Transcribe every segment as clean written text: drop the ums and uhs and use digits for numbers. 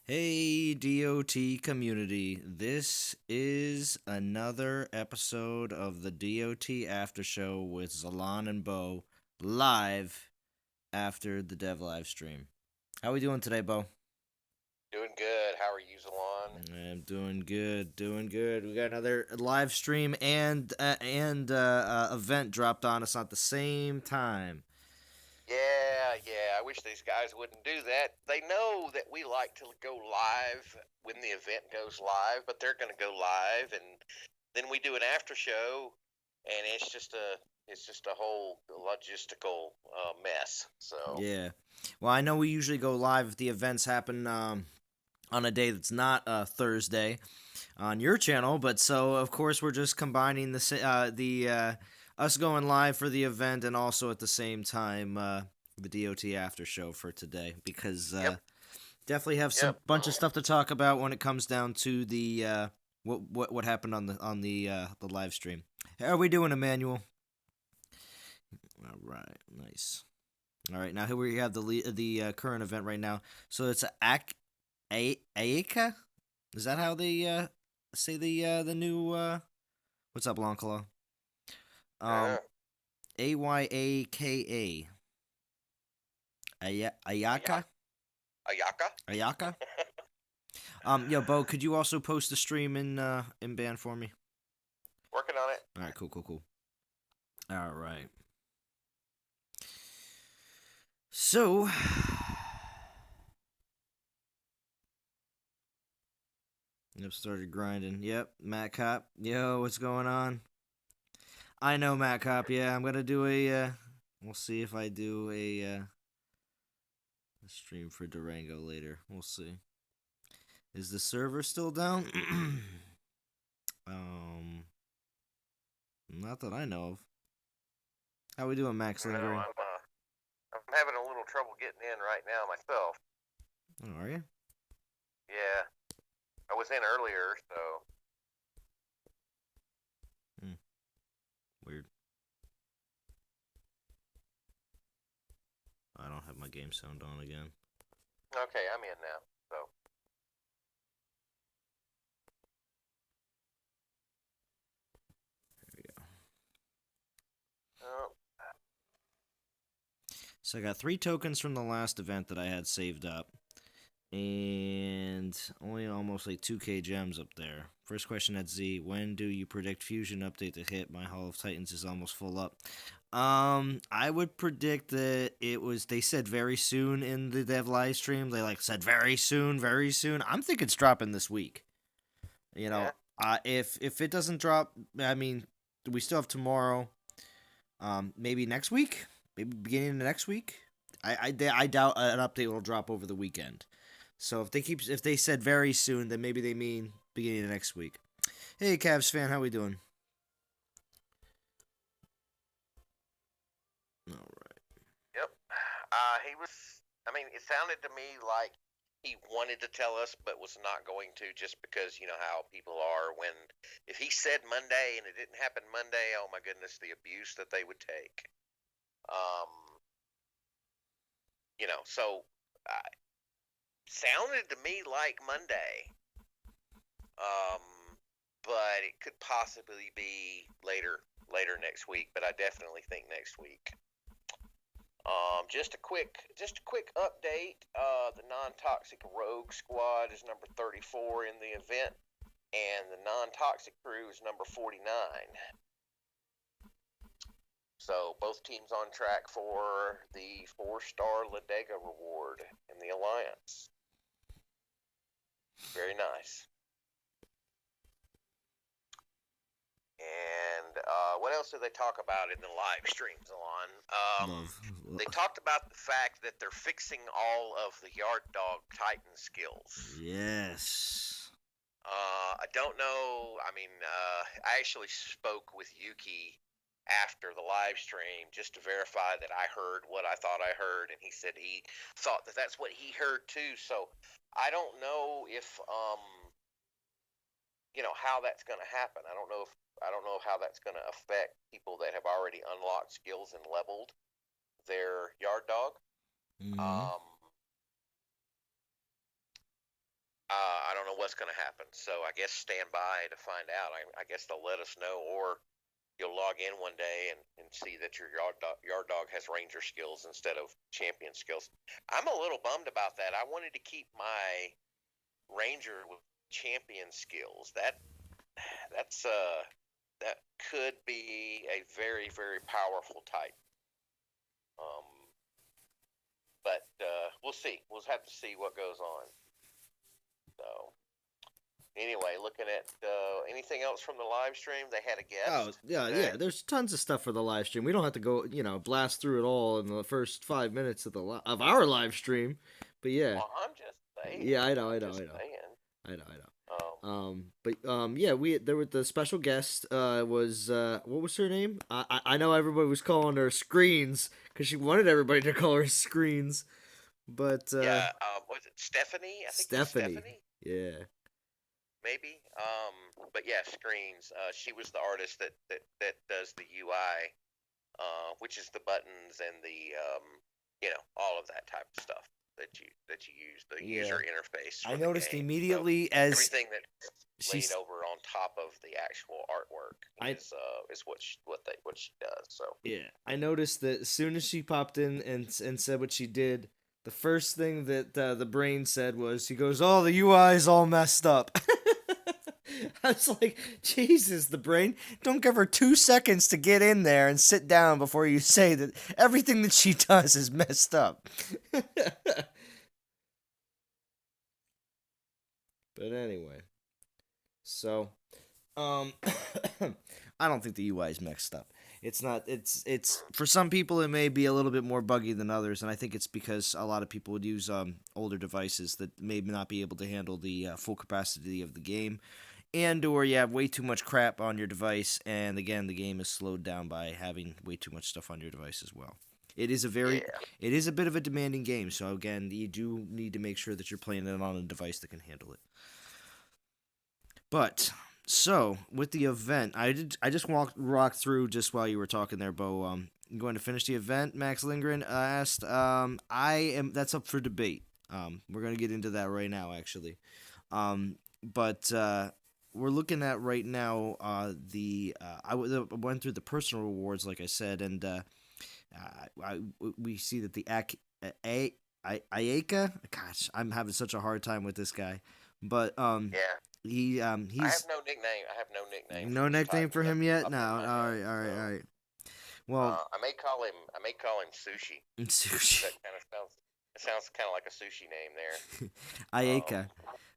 Hey, DOT community. This is another episode of the DOT Aftershow with Zalon and Bo live after the dev live stream. How we doing today, Bo? Doing good. How are you, Zalon? I'm doing good, doing good. We got another live stream and event dropped on us at the same time. Yeah. I wish these guys wouldn't do that. They know that we like to go live when the event goes live, but they're going to go live, and then we do an after show, and it's just a whole logistical mess. So Yeah. Well, I know we usually go live if the events happen on a day that's not Thursday on your channel, but so of course we're just combining the us going live for the event and also at the same time the DOT after show for today because yep, definitely have some yep. bunch of stuff to talk about when it comes down to the what happened on the live stream. How are we doing, Emmanuel? All right, nice. All right, now here we have the current event right now. So it's Aika. Is that how they say the new what's up, Lancla? Uh, Um, Ayaka, Ayaka, Ayaka. Ayaka. Yo, Bo, could you also post the stream in band for me? Working on it. All right, cool. All right. So, yep, started grinding. Yep, Matt Cop. Yo, what's going on? I know Matt Cop. Yeah, I'm gonna do a. We'll see if I do a stream for Durango later. We'll see. Is the server still down? um, not that I know of. How we doing, Max No, Lingering? I'm having a little trouble getting in right now myself. Oh, are you? Yeah, I was in earlier, so Hmm, weird. I don't have my game sound on again. okay, I'm in now. So There we go. oh, So I got 3 tokens from the last event that I had saved up, and only almost like 2K gems up there. First question at Z: when do you predict Fusion update to hit? My Hall of Titans is almost full up. I would predict that it was. They said very soon in the dev live stream. They said very soon, very soon. I'm thinking it's dropping this week. You yeah. know, if it doesn't drop, I mean, we still have tomorrow. Maybe next week, maybe beginning of next week. I doubt an update will drop over the weekend. So if they said very soon, then maybe they mean beginning of next week. Hey, Cavs fan, how we doing? All right. Yep. He was. I mean, it sounded to me like he wanted to tell us, but was not going to, just because you know how people are. When if he said Monday and it didn't happen Monday, oh my goodness, the abuse that they would take. Um, so uh, sounded to me like Monday. Um, but it could possibly be later next week. But I definitely think next week. Just a quick update. The non-toxic rogue squad is number 34 in the event, and the non-toxic crew is number 49. So both teams on track for the 4-star Ladega reward in the alliance. Very nice. And what else did they talk about in the live streams, Alon? Love. They talked about the fact that they're fixing all of the Yard Dog Titan skills. Yes. I don't know. I mean, I actually spoke with Yuki after the live stream just to verify that I heard what I thought I heard, and he said he thought that that's what he heard too. So I don't know if how that's going to happen. I don't know how that's going to affect people that have already unlocked skills and leveled their Yard Dog. Mm-hmm. Um, I don't know what's going to happen. So I guess stand by to find out. I guess they'll let us know, or you'll log in one day and see that your yard dog has ranger skills instead of champion skills. I'm a little bummed about that. I wanted to keep my ranger with champion skills. That could be a very, very powerful type. Um, but we'll see. We'll have to see what goes on. So anyway, looking at anything else from the live stream, they had a Oh guest yeah, today. yeah. There's tons of stuff for the live stream. We don't have to go, blast through it all in the first 5 minutes of of our live stream. But yeah, Well, I'm just saying. yeah, I know, I I'm know, just I know, saying. I know, I know. Um, Yeah, we there were the special guest was what was her name? I know everybody was calling her Screens because she wanted everybody to call her Screens, but yeah. Was it Stephanie? I think it was Stephanie, Stephanie. yeah, Maybe. But yeah, Screens. She was the artist that does the UI, which is the buttons and the all of that type of stuff that you use, the yeah. user interface I for the noticed game. So immediately as everything that's laid she's over on top of the actual artwork I is what she does. So yeah, I noticed that as soon as she popped in and said what she did, the first thing that the brain said was, he goes, "Oh, the UI is all messed up." I was like, Jesus, the brain, don't give her 2 seconds to get in there and sit down before you say that everything that she does is messed up. But anyway, so um, I don't think the UI is mixed up. It's not. It's for some people it may be a little bit more buggy than others, and I think it's because a lot of people would use older devices that may not be able to handle the full capacity of the game, and or you have way too much crap on your device, and again the game is slowed down by having way too much stuff on your device as well. yeah, It is a bit of a demanding game, so again you do need to make sure that you're playing it on a device that can handle it. But so with the event, I just rocked through just while you were talking there, Bo. You going to finish the event? Max Lindgren asked. I am. That's up for debate. We're gonna get into that right now, actually. But we're looking at right now. Went through the personal rewards, like I said, and we see that the Ayaka. Gosh, I'm having such a hard time with this guy. But yeah. I have he's no nickname. I have no nickname for no this nickname type for him yet. up No, in all my head. right, all right, all So right. Well, I may call him Sushi. sushi, That kind of sounds. It sounds kind of like a sushi name there. Ayaka.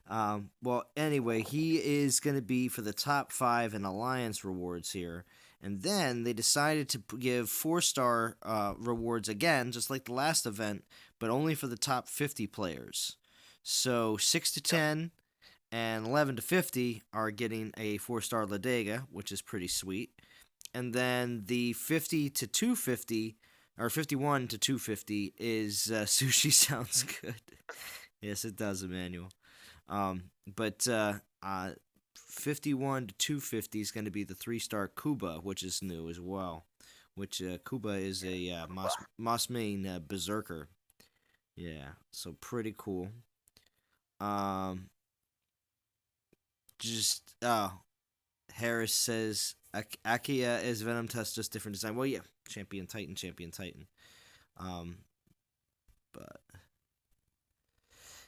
Um, Well, anyway, he is going to be for the top 5 in alliance rewards here, and then they decided to give 4-star rewards again, just like the last event, but only for the top 50 players. So 6 to yep. 10 and 11 to 50 are getting a 4-star Ladega, which is pretty sweet. And then the 50 to 250 or 51 to 250 is sushi sounds good. Yes, it does, Emmanuel. But 51 to 250 is going to be the 3-star Kuba, which is new as well. Which Kuba is a Moss Main berserker. Yeah, so pretty cool. Um, just Harris says Akia is Venom Test, just different design. Well, yeah, Champion Titan, Champion Titan. Um, but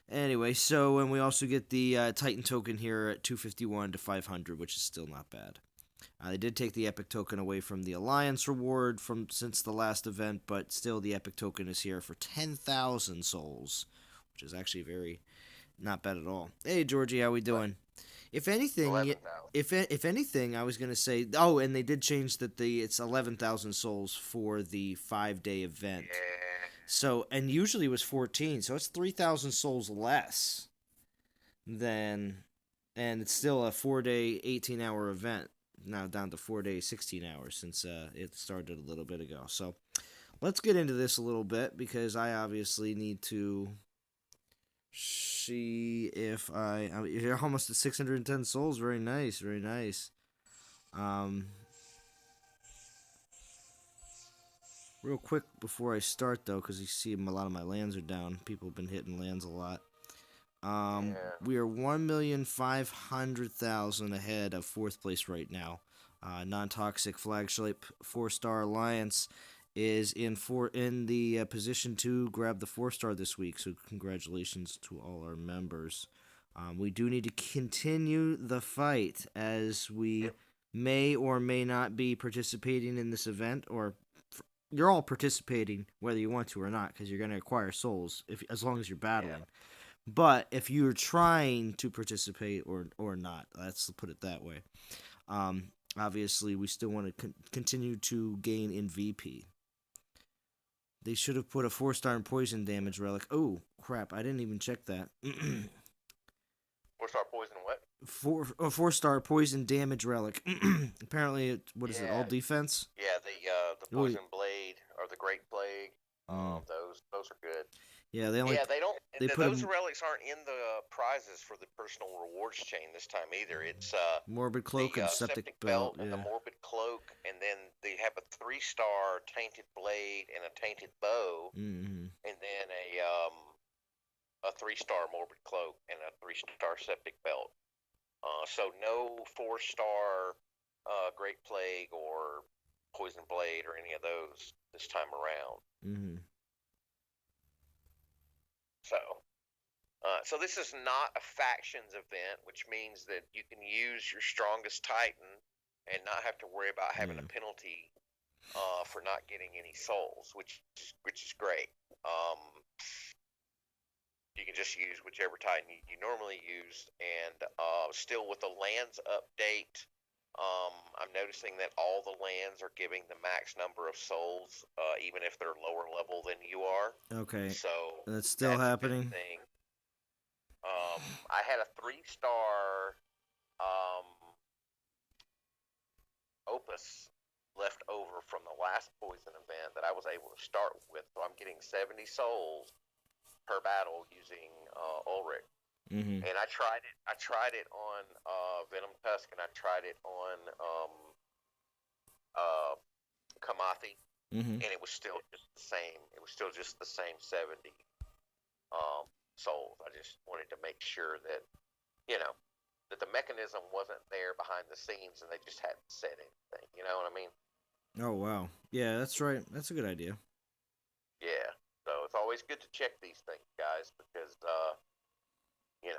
anyway, so and we also get the Titan token here at 251 to 500, which is still not bad. They did take the Epic token away from the Alliance reward from since the last event, but still the Epic token is here for 10,000 souls, which is actually very not bad at all. Hey Georgie, how we doing? If anything, 11,000. if anything, I was gonna say. Oh, and they did change that it's 11,000 souls for the 5-day event. Yeah. So and usually it was 14, so it's 3,000 souls less than, and it's still a 4-day, 18-hour event. Now down to 4 days, 16 hours since it started a little bit ago. So let's get into this a little bit because I obviously need to see if you're almost at 610 souls. Very nice, very nice. Um, Real quick before I start though, because you see a lot of my lands are down. People have been hitting lands a lot. Yeah. We are 1,500,000 ahead of fourth place right now. Non-toxic flagship 4-star alliance is in the position to grab the 4-star this week. So congratulations to all our members. We do need to continue the fight as we Yep. may or may not be participating in this event, or you're all participating whether you want to or not, because you're going to acquire souls as long as you're Yeah. battling. But if you're trying to participate or not, let's put it that way. Obviously, we still want to continue to gain in VP. They should have put a 4-star in poison damage relic. Oh crap! I didn't even check that. 4-star poison what? 4-star poison damage relic. Apparently, what is it? All Yeah. defense. Yeah, the Oh, poison blade or the great plague. mm. Those are good. Yeah, they only Yeah, they don't. they put Those a relics aren't in the prizes for the personal rewards chain this time either. It's morbid the cloak and septic septic belt. belt and the Yeah. morbid cloak, and then they have a 3-star tainted blade and a tainted bow, Mm-hmm. and then a 3-star morbid cloak and a 3-star septic belt. So no 4-star great plague or poison blade or any of those this time around. Mm-hmm. So. So this is not a factions event, which means that you can use your strongest Titan and not have to worry about having a penalty for not getting any souls, which is great. You can just use whichever Titan you normally use, and still with the lands update, I'm noticing that all the lands are giving the max number of souls, even if they're lower level than you are. Okay. So That's still that's happening. a good thing. I had a 3-star opus left over from the last poison event that I was able to start with, so I'm getting 70 souls per battle using Ulrich. Mm-hmm. And I tried it. I tried it on Venom Tusk, and I tried it on Kamathi, Mm-hmm. and it was still just the same. It was still just the same 70 souls. I just wanted to make sure that you know that the mechanism wasn't there behind the scenes, and they just hadn't said anything. You know what I mean? Oh wow. Yeah, that's right. That's a good idea. Yeah. So it's always good to check these things, guys, because you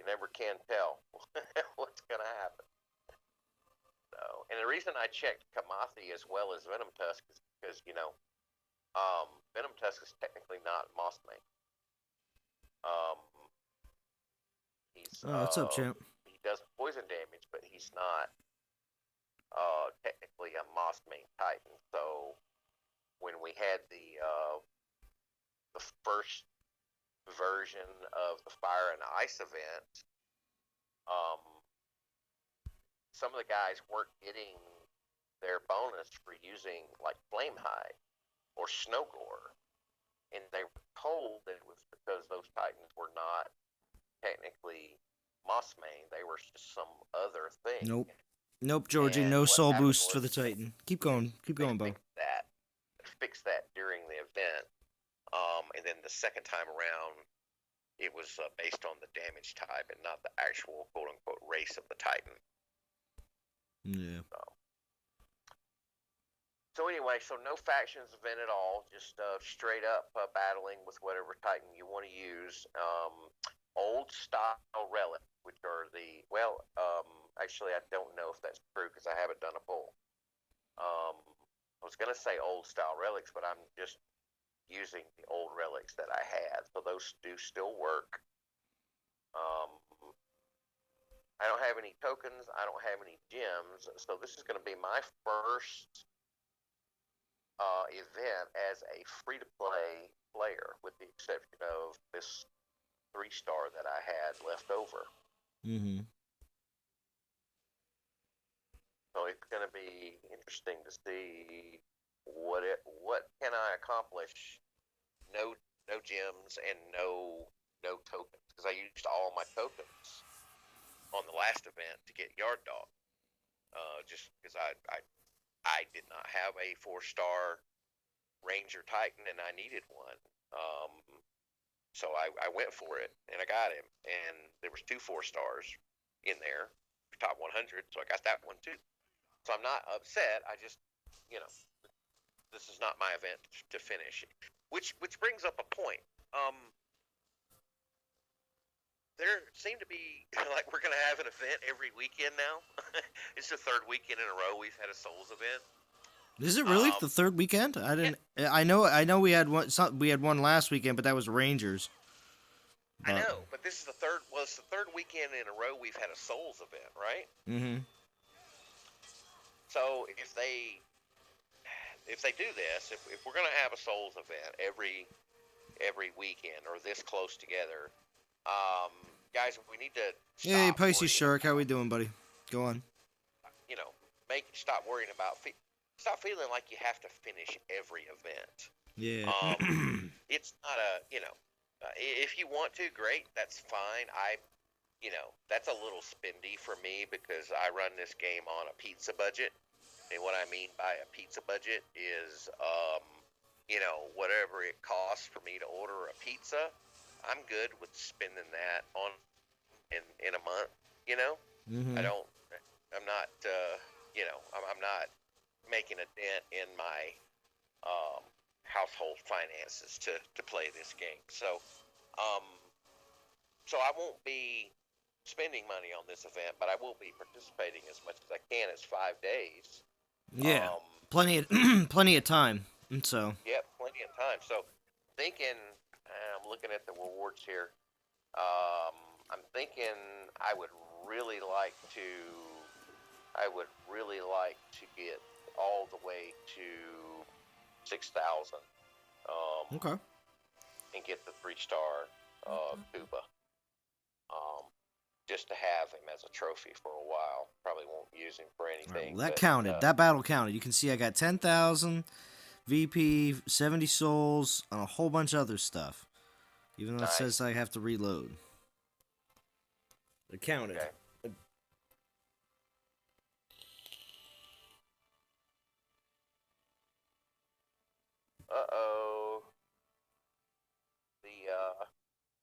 never can tell what's gonna happen. So, and the reason I checked Kamathi as well as Venom Tusk is because Venom Tusk is technically not Mossmane. Um, he's Oh, what's up, champ? he does poison damage, but he's not technically a Mossmane Titan. So when we had the first version of the Fire and Ice event, um, some of the guys weren't getting their bonus for using like Flamehide or Snowgore, and they were told that it was because those Titans were not technically Mossmane; they were just some other thing. Nope, Georgie. And No what soul happened boosts for was the Titan. Keep going. Keep they going, Bo. fixed that during the event, and then the second time around, it was based on the damage type and not the actual quote unquote race of the Titan. Yeah. So anyway, so no factions event at all, just straight up battling with whatever Titan you want to use. Old style relics, which are actually I don't know if that's true because I haven't done a poll. I was gonna say old style relics, but I'm just using the old relics that I had, so those do still work. I don't have any tokens. I don't have any gems, so this is going to be my first event as a free-to-play player, with the exception of this 3-star that I had left over. Mm-hmm. So it's going to be interesting to see what can I accomplish. No gems and no tokens, because I used all my tokens on the last event to get Yard Dog. Just because I did not have a 4-star Ranger Titan and I needed one. So I went for it, and I got him. And there was 2 4-stars in there, top 100, so I got that one too. So I'm not upset. I just, you know, this is not my event to finish. Which brings up a point. There seem to be like we're gonna have an event every weekend now. It's the 3rd weekend in a row we've had a Souls event. Is it really Um, the 3rd weekend? I yeah, didn't. I know. We had one. We had one last weekend, but that was Rangers. I But. know, but this is the third. Well, it's the 3rd weekend in a row we've had a Souls event, right? Mm-hmm. So if they do this, if we're gonna have a Souls event every weekend or this close together, guys, we need to Hey, stop Pisces worrying Shark, how we about, doing, buddy? Go on. you know, stop worrying about, stop feeling like you have to finish every event. Yeah. Um, it's not if you want to, great, that's fine. That's a little spendy for me because I run this game on a pizza budget. And what I mean by a pizza budget is, whatever it costs for me to order a pizza, I'm good with spending that on in a month. You know, I Mm-hmm. don't. I'm not. I'm not making a dent in my um, household finances to play this game. Um, so I won't be spending money on this event, but I will be participating as much as I can. It's 5 days. Yeah. Um, Plenty of plenty of time. And so. Yep, plenty of time. So, thinking, I'm looking at the rewards here. I'm thinking I would really like to. I would really like to get all the way to 6,000, Okay. and get the 3-star Cuba, um, just to have him as a trophy for a while. Probably won't use him for All right. anything, Well, that but counted. That battle counted. You can see I got 10,000 VP, 70 souls, and a whole bunch of other stuff. Even though it says nice. I have to reload. It counted. Okay. Uh-oh. The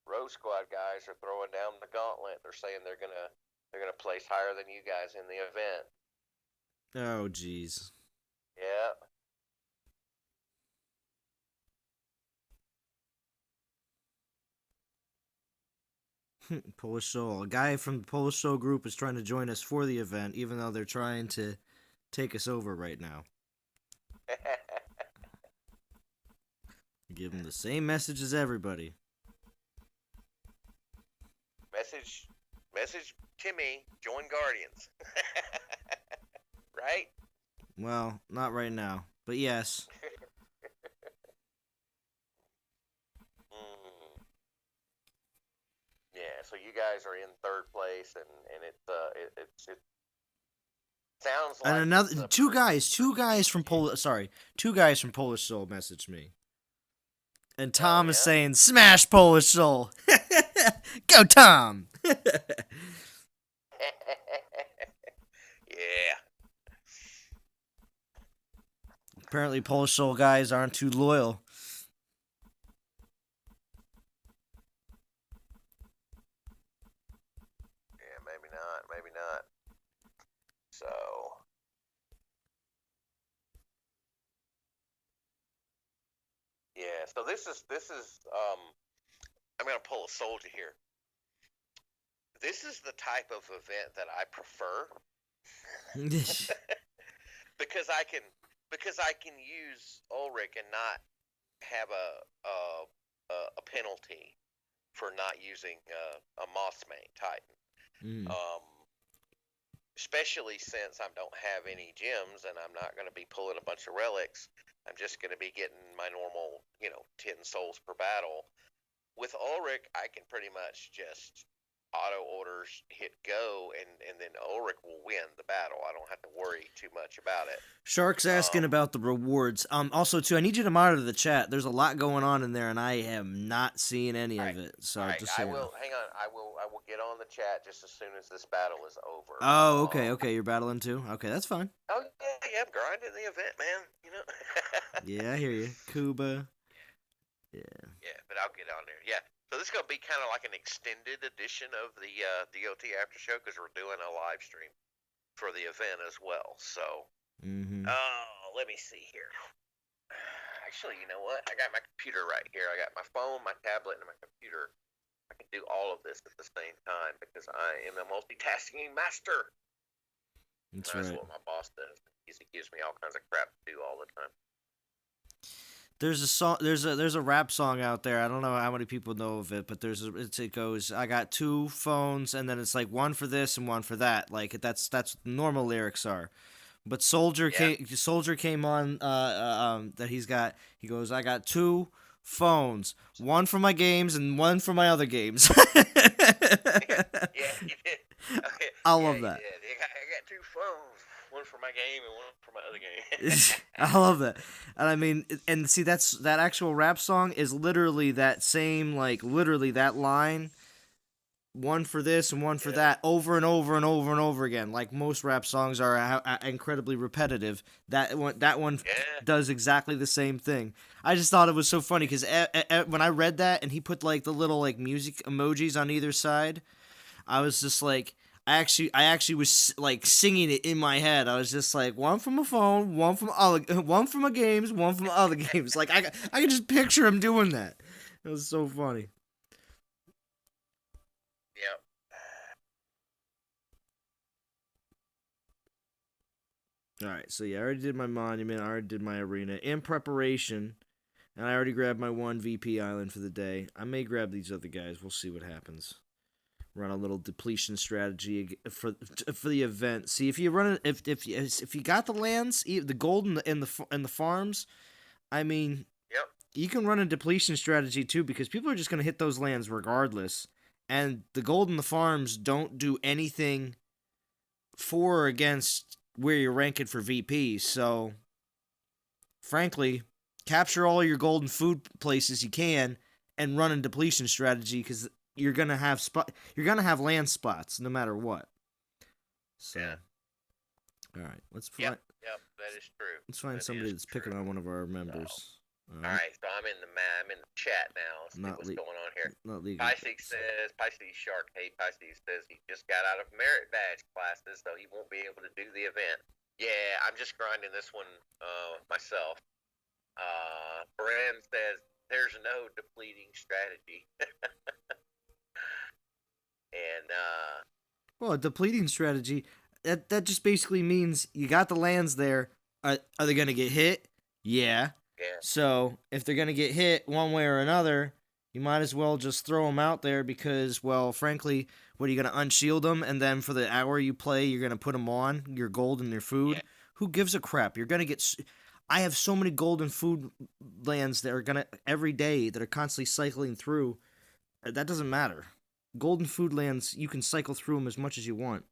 Row Squad guys are throwing down the gauntlet. They're saying they're gonna place higher than you guys in the event. Oh, jeez. Yeah. Polish Soul. A guy from the Polish Soul group is trying to join us for the event, even though they're trying to take us over right now. Give them the same message as everybody. Message Timmy, join Guardians. Right? Well, not right now, but yes. Mm. Yeah. So you guys are in 3rd place, and it sounds And like another it's a two pretty guys, two guys from Polish. Sorry, two guys from Polish Soul messaged me, and Oh Tom is yeah. saying, "Smash Polish Soul, go Tom." Yeah. Apparently, Polish Soul guys aren't too loyal. Yeah. Maybe not. Maybe not. So. Yeah. So this is. I'm gonna pull a soldier here. This is the type of event that I prefer because I can use Ulrich and not have a penalty for not using a Mossmane Titan. Mm. Um, Especially since I don't have any gems and I'm not going to be pulling a bunch of relics. I'm just going to be getting my normal, 10 souls per battle. With Ulrich, I can pretty much just auto orders hit go, and then Ulrich will win the battle. I don't have to worry too much about it. Shark's asking about the rewards. Also, too, I need you to monitor the chat. There's a lot going on in there, and I am not seeing any All of right, it. all So right. just so I you know. will hang on. I will get on the chat just as soon as this battle is over. Oh, okay. You're battling too. Okay, that's fine. Oh yeah, I'm grinding the event, man. Yeah, I hear you. Kuba. Yeah. Yeah, but I'll get on there. Yeah. So this is going to be kind of like an extended edition of the DOT After Show because we're doing a live stream for the event as well. So, let me see here. Actually, you know what? I got my computer right here. I got my phone, my tablet, and my computer. I can do all of this at the same time because I am a multitasking master. That's That's right. what my boss does. He gives me all kinds of crap to do all the time. There's a song. There's a rap song out there. I don't know how many people know of it, but it goes. I got 2 phones, and then it's like one for this and one for that. Like that's what the normal lyrics are. But Soldier came on. That he's got. He goes. I got 2 phones. One for my games and one for my other games. Yeah, he did. Okay. I Yeah, love he that. did. I got 2 phones. One for my game and one for my other game. I love that. And I mean, and see, that actual rap song is literally that same, like, literally that line, one for this and one for that, over and over and over and over again. Like most rap songs are incredibly repetitive. That one does exactly the same thing. I just thought it was so funny because when I read that and he put like the little like music emojis on either side, I was just like, I actually was like singing it in my head. I was just like, one from a phone, one from my games, one from other games. Like I can just picture him doing that. It was so funny. Yep. All right, so yeah, I already did my monument. I already did my arena in preparation, and I already grabbed my 1 VP island for the day. I may grab these other guys. We'll see what happens. Run a little depletion strategy for the event. See if you run it, if you got the lands, the gold and the farms. I mean, Yep. You can run a depletion strategy too because people are just going to hit those lands regardless, and the gold and the farms don't do anything for or against where you're ranking for VP. So, frankly, capture all your golden food places you can and run a depletion strategy because you're gonna have land spots no matter what. So, all right, let's find. Yep, that is true. Let's find somebody that's picking on one of our members. All right, so I'm in the chat now. Let's see what's going on here. Not legal. Pisces Shark. Hey, Pisces says he just got out of merit badge classes, so he won't be able to do the event. Yeah, I'm just grinding this one myself. Bren says there's no depleting strategy. And well, a depleting strategy that just basically means you got the lands there. Are they gonna get hit? Yeah. So if they're gonna get hit one way or another, you might as well just throw them out there because, well, frankly, what are you gonna unshield them and then for the hour you play, you're gonna put them on your gold and your food? Yeah. Who gives a crap? You're gonna get. I have so many gold and food lands that are gonna every day that are constantly cycling through. That doesn't matter. Golden food lands, you can cycle through them as much as you want.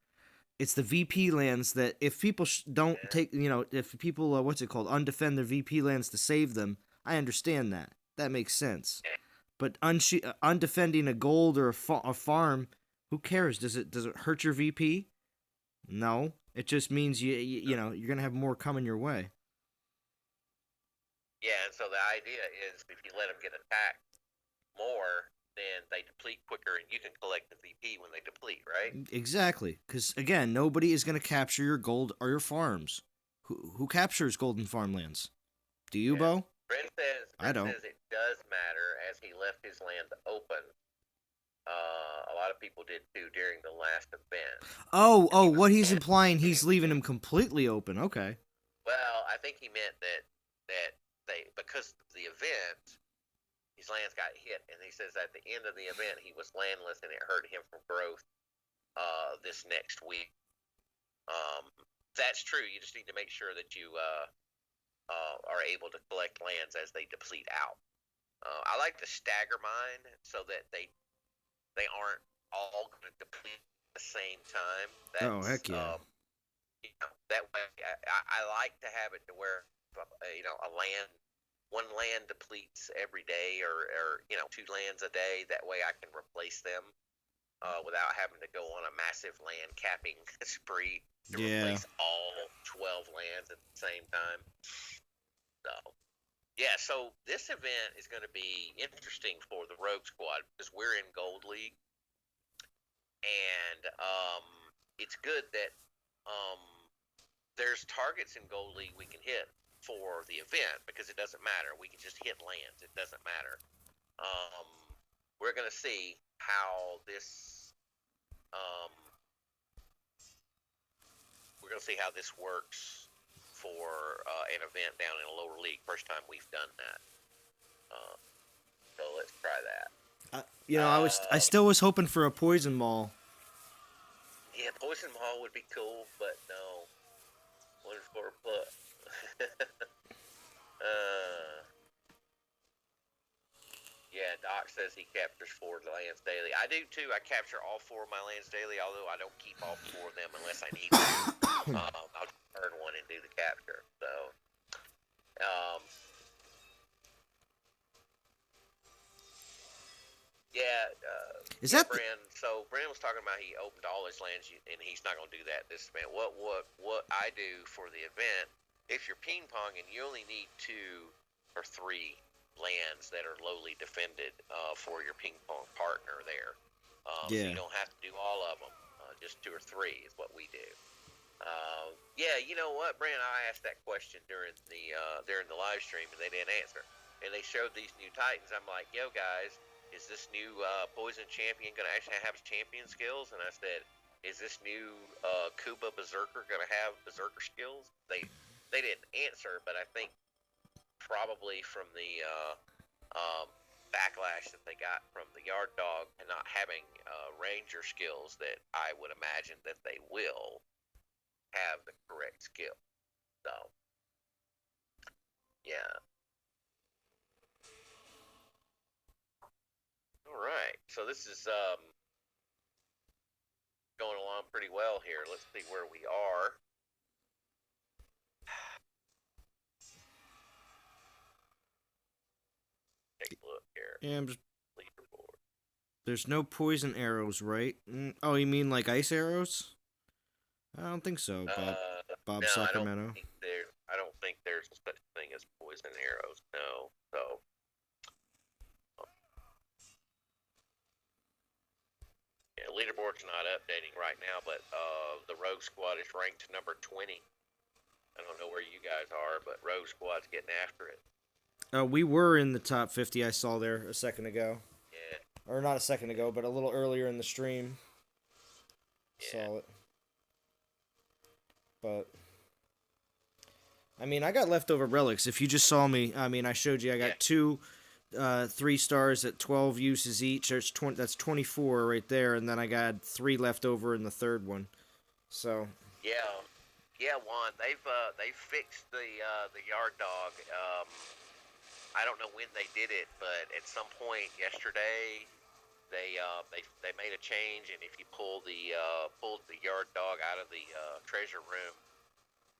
It's the VP lands that if people don't take, if people, undefend their VP lands to save them, I understand that. That makes sense. But undefending a gold or a farm, who cares? Does it hurt your VP? No. It just means you're going to have more coming your way. Yeah, and so the idea is if you let them get attacked more, then they deplete quicker, and you can collect the VP when they deplete, right? Exactly, because again, nobody is going to capture your gold or your farms. Who captures golden farmlands? Do you, Bo? Brent says it does matter as he left his land open. A lot of people did too during the last event. Oh, what he's implying, he's leaving him completely open. Okay. Well, I think he meant that they because of the event, his lands got hit, and he says at the end of the event he was landless, and it hurt him from growth this next week. That's true. You just need to make sure that you are able to collect lands as they deplete out. I like to stagger mine so that they aren't all going to deplete at the same time. Heck yeah. That way, I like to have it to where one land depletes every day, or 2 lands a day. That way, I can replace them without having to go on a massive land capping spree to replace all 12 lands at the same time. So, Yeah, so this event is going to be interesting for the Rogue Squad because we're in Gold League, and it's good that um, there's targets in Gold League we can hit for the event because it doesn't matter. We can just hit lands. It doesn't matter. Um, we're going to see how this um, works for an event down in a lower league. First time we've done that. Uh, so let's try that. I still was hoping for a poison maul. Yeah, Poison Maul would be cool, but no. One for put. Yeah, Doc says he captures 4 lands daily. I do too. I capture all 4 of my lands daily, although I don't keep all 4 of them unless I need to. I'll turn one and do the capture. So, um, yeah. Is Yeah, that Bran. So Bran was talking about he opened all his lands, and he's not going to do that this event. What I do for the event, if you're ping ponging, you only need 2 or 3 lands that are lowly defended for your ping pong partner there. So yeah? you don't have to do all of them. Just 2 or 3 is what we do. Yeah, you know what, Brand? I asked that question during the live stream, and they didn't answer. And they showed these new Titans. I'm like, yo, guys, is this new Poison Champion going to actually have champion skills? And I said, is this new Kuba Berserker going to have Berserker skills? They didn't answer, but I think probably from the backlash that they got from the Yard Dog and not having Ranger skills, that I would imagine that they will have the correct skill. So, yeah. All right. So this is going along pretty well here. Let's see where we are. Take a look here. Yeah, Leaderboard. there's no poison arrows, right? Oh, you mean like ice arrows? I don't think so, Bob No, Sacramento. I don't think there's such thing as poison arrows. No. So, yeah, leaderboard's not updating right now, but the Rogue Squad is ranked number 20. I don't know where you guys are, but Rogue Squad's getting after it. We were in the top 50. I saw there a second ago, Yeah. or not a second ago, but a little earlier in the stream. Yeah. Saw it, but I mean, I got leftover relics. If you just saw me, I mean, I showed you. I got Yeah. 2, 3 stars at 12 uses each. There's 20. That's 24 right there, and then I got 3 left over in the third one. So Yeah, yeah, Juan. They've fixed the Yard Dog. I don't know when they did it, but at some point yesterday, they made a change, and if you pulled the Yard Dog out of the treasure room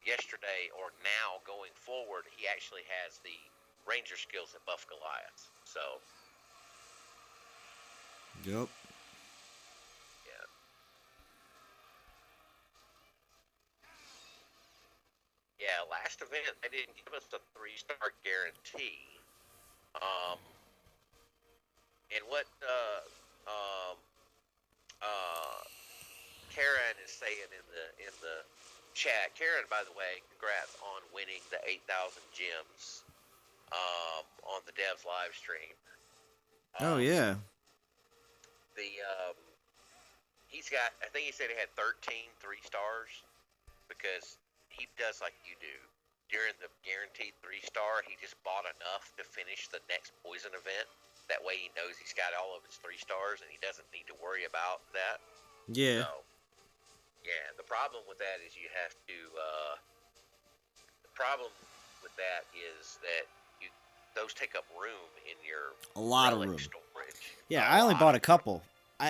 yesterday or now going forward, he actually has the Ranger skills that buff Goliath. So, yep. yeah. Yeah, last event they didn't give us a 3-star guarantee. Um, and what Karen is saying in the chat. Karen, by the way, congrats on winning the 8,000 gems on the devs live stream. Oh yeah. The he's got. I think he said he had 13 3-stars because he does like you do. During the guaranteed 3-star, he just bought enough to finish the next poison event. That way he knows he's got all of his 3-stars and he doesn't need to worry about that. Yeah. So, yeah, the problem with that is you have to. The problem with that is that those take up room in your A lot of relic room. storage. Yeah, I only bought a couple.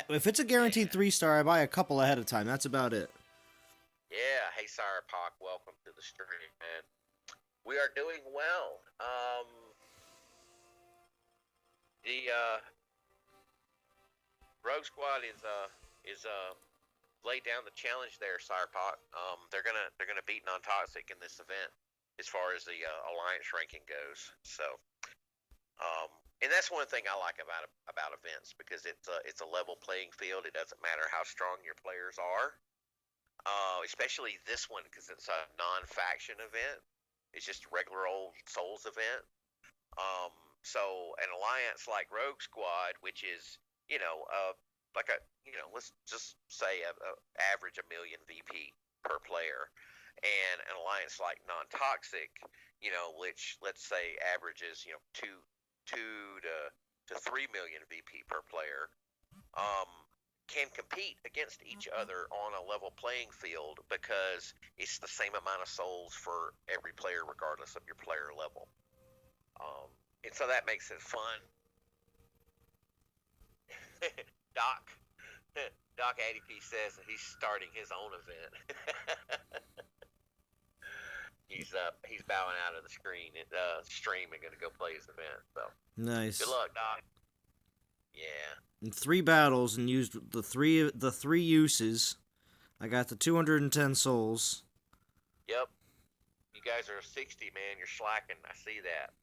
If it's a guaranteed Yeah. 3-star, I buy a couple ahead of time. That's about it. Yeah, hey Sire Pock, welcome to the stream, man. We are doing well. The Rogue Squad is laid down the challenge there, Sire Pock. They're gonna beat non-toxic in this event. as far as the alliance ranking goes. So, um, and that's one thing I like about events, because it's a level playing field. It doesn't matter how strong your players are, especially this one, because it's a non-faction event. It's just a regular old Souls event. Um, so an alliance like Rogue Squad, which is, like let's just say a average a million VP per player, and an alliance like Non-Toxic, which let's say averages, two to 3 million VP per player, um, can compete against each other on a level playing field, because it's the same amount of souls for every player, regardless of your player level. Um, and so that makes it fun. Doc Doc ADP says that he's starting his own event. He's bowing out of the stream and gonna go play his event. So good Nice. luck, Doc. Yeah. In 3 battles and used the three uses. I got the 210 souls. Yep. You guys are 60, man. You're slacking. I see that.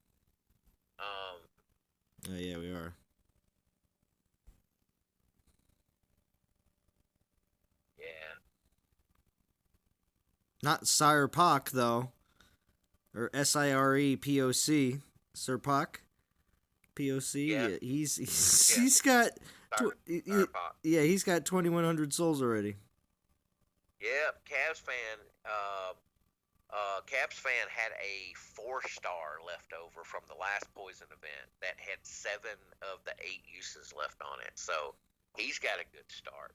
Oh yeah, we are. Yeah. Not Sire Poc though, or SIREPOC. Sir Poc. POC. Yeah. Yeah, he's Yeah. he's got. Pop. Yeah, he's got 2,100 souls already. Yep. Cavs fan had a 4-star left over from the last Poison event that had 7 of the 8 uses left on it. So he's got a good start.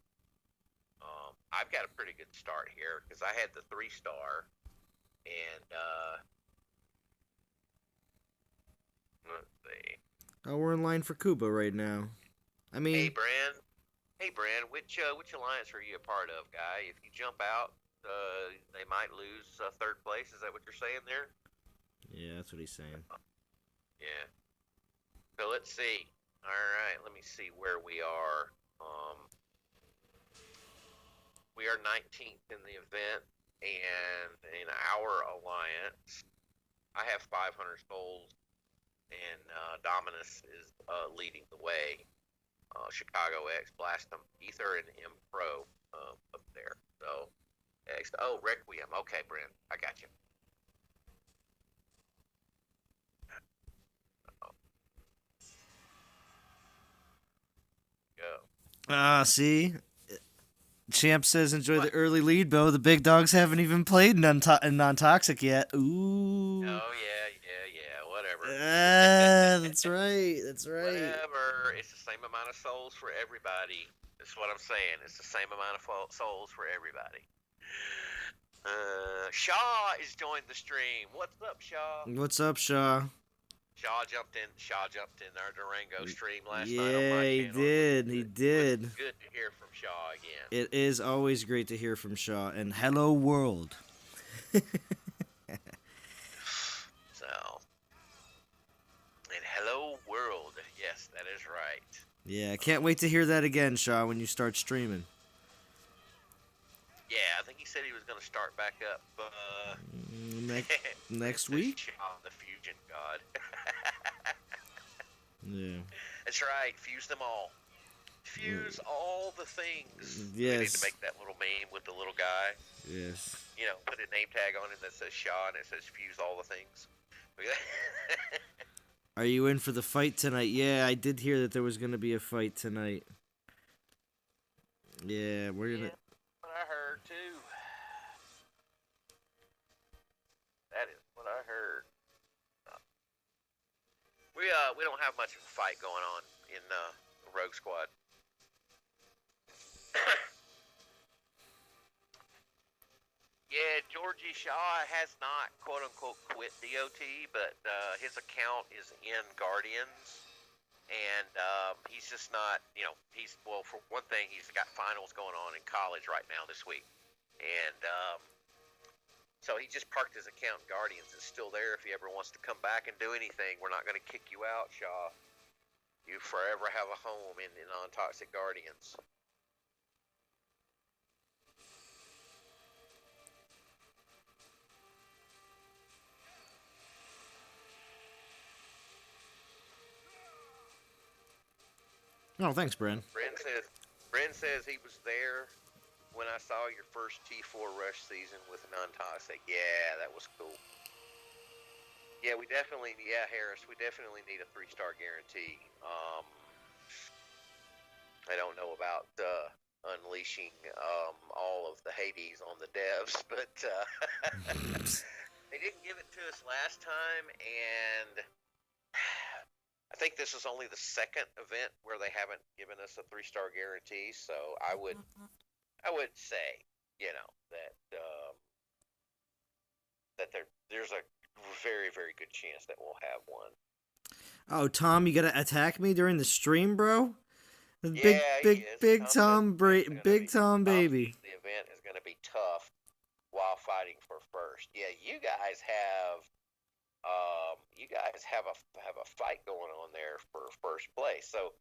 I've got a pretty good start here, because I had the 3-star, and let's see. Oh, we're in line for Cuba right now. I mean, Hey, Brand, which alliance are you a part of, guy? If you jump out, they might lose 3rd place. Is that what you're saying there? yeah, that's what he's saying. Yeah. So let's see. All right, let me see where we are. We are 19th in the event, and in our alliance, I have 500 souls, and Dominus is leading the way. Chicago X, Blastum, Ether, and M Pro up there. So, Requiem. Okay, Brent, I got you. Go. See? Champ says enjoy the early lead, Bo. The big dogs haven't even played non-toxic yet. Ooh. Oh, yeah, whatever. That's right. That's right. Whatever. It's the same amount of souls for everybody. That's what I'm saying. It's the same amount of souls for everybody. Shaw is joined the stream. What's up, Shaw? What's up, Shaw? Shaw jumped in our Durango stream last night on Yeah, my he channel. did. He did. It was good to hear from Shaw again. It is always great to hear from Shaw. And hello, world. So, and hello, world. Yes, that is right. Yeah, I can't wait to hear that again, Shaw, when you start streaming. Yeah, I think he said he was going to start back up next week. Shaw, the fusion god. Yeah. That's right. Fuse them all. Fuse all the things. Yes. We need to make that little meme with the little guy. Yes. Put a name tag on it that says Shaw and it says fuse all the things. Are you in for the fight tonight? Yeah, I did hear that there was going to be a fight tonight. Yeah, we're going to... That's what I heard, too. That is what I heard. We don't have much of a fight going on in Rogue Squad. Yeah, Georgie Shaw has not quote unquote quit DOT, but his account is in Guardians, and he's just not. For one thing, he's got finals going on in college right now this week, and so he just parked his account in Guardians. It's still there if he ever wants to come back and do anything. We're not going to kick you out, Shaw. You forever have a home in non-toxic Guardians. Oh, thanks, Bren. Bren says he was there when I saw your first T4 rush season with non-toxic. Yeah, that was cool. Yeah, Harris, we definitely need a 3-star guarantee. I don't know about unleashing all of the Hades on the devs, but they didn't give it to us last time, and I think this is only the second event where they haven't given us a 3-star guarantee. So I would say, that there's a very, very good chance that we'll have one. Oh, Tom, you gotta attack me during the stream, bro? Yeah, Big Tom, Big Tom, baby. The event is going to be tough while fighting for first. Yeah, you guys have a fight going on there for first place. So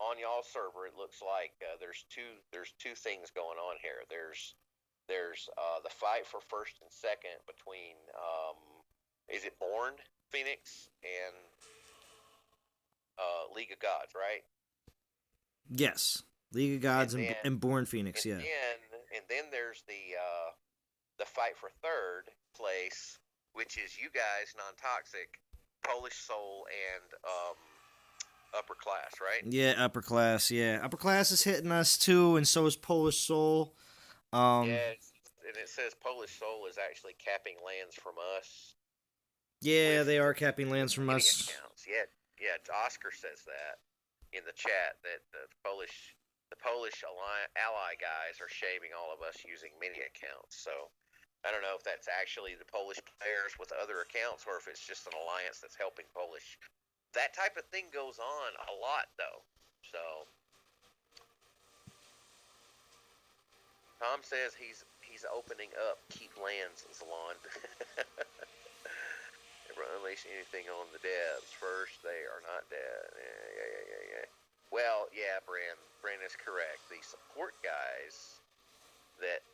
on y'all server, it looks like there's two things going on here. There's the fight for first and second between is it Born Phoenix and League of Gods, right? Yes, League of Gods and Born Phoenix. And then there's the fight for third place, which is you guys, non-toxic, Polish Soul, and Upper Class, right? Yeah, Upper Class. Yeah, Upper Class is hitting us too, and so is Polish Soul. Yeah, and it says Polish Soul is actually capping lands from us. Yeah, they are capping lands from us. Accounts. Yeah, Oscar says that in the chat that the Polish ally guys are shaving all of us using mini accounts. So I don't know if that's actually the Polish players with other accounts or if it's just an alliance that's helping Polish. That type of thing goes on a lot, though. So Tom says he's opening up Keep Lands, Zalon. Never unleash anything on the devs. First, they are not dead. Yeah. Well, yeah, Bren is correct. The support guys that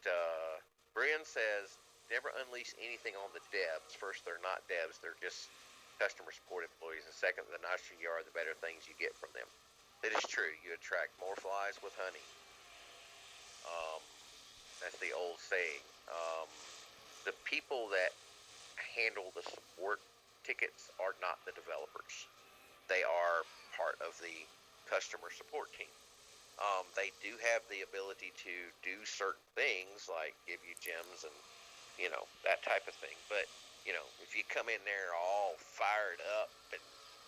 Bren says never unleash anything on the devs. First, they're not devs. They're just customer support employees. And second, the nicer you are, the better things you get from them. That is true. You attract more flies with honey. That's the old saying. The people that handle the support tickets are not the developers. They are part of the customer support team. They do have the ability to do certain things like give you gems and that type of thing. But if you come in there all fired up and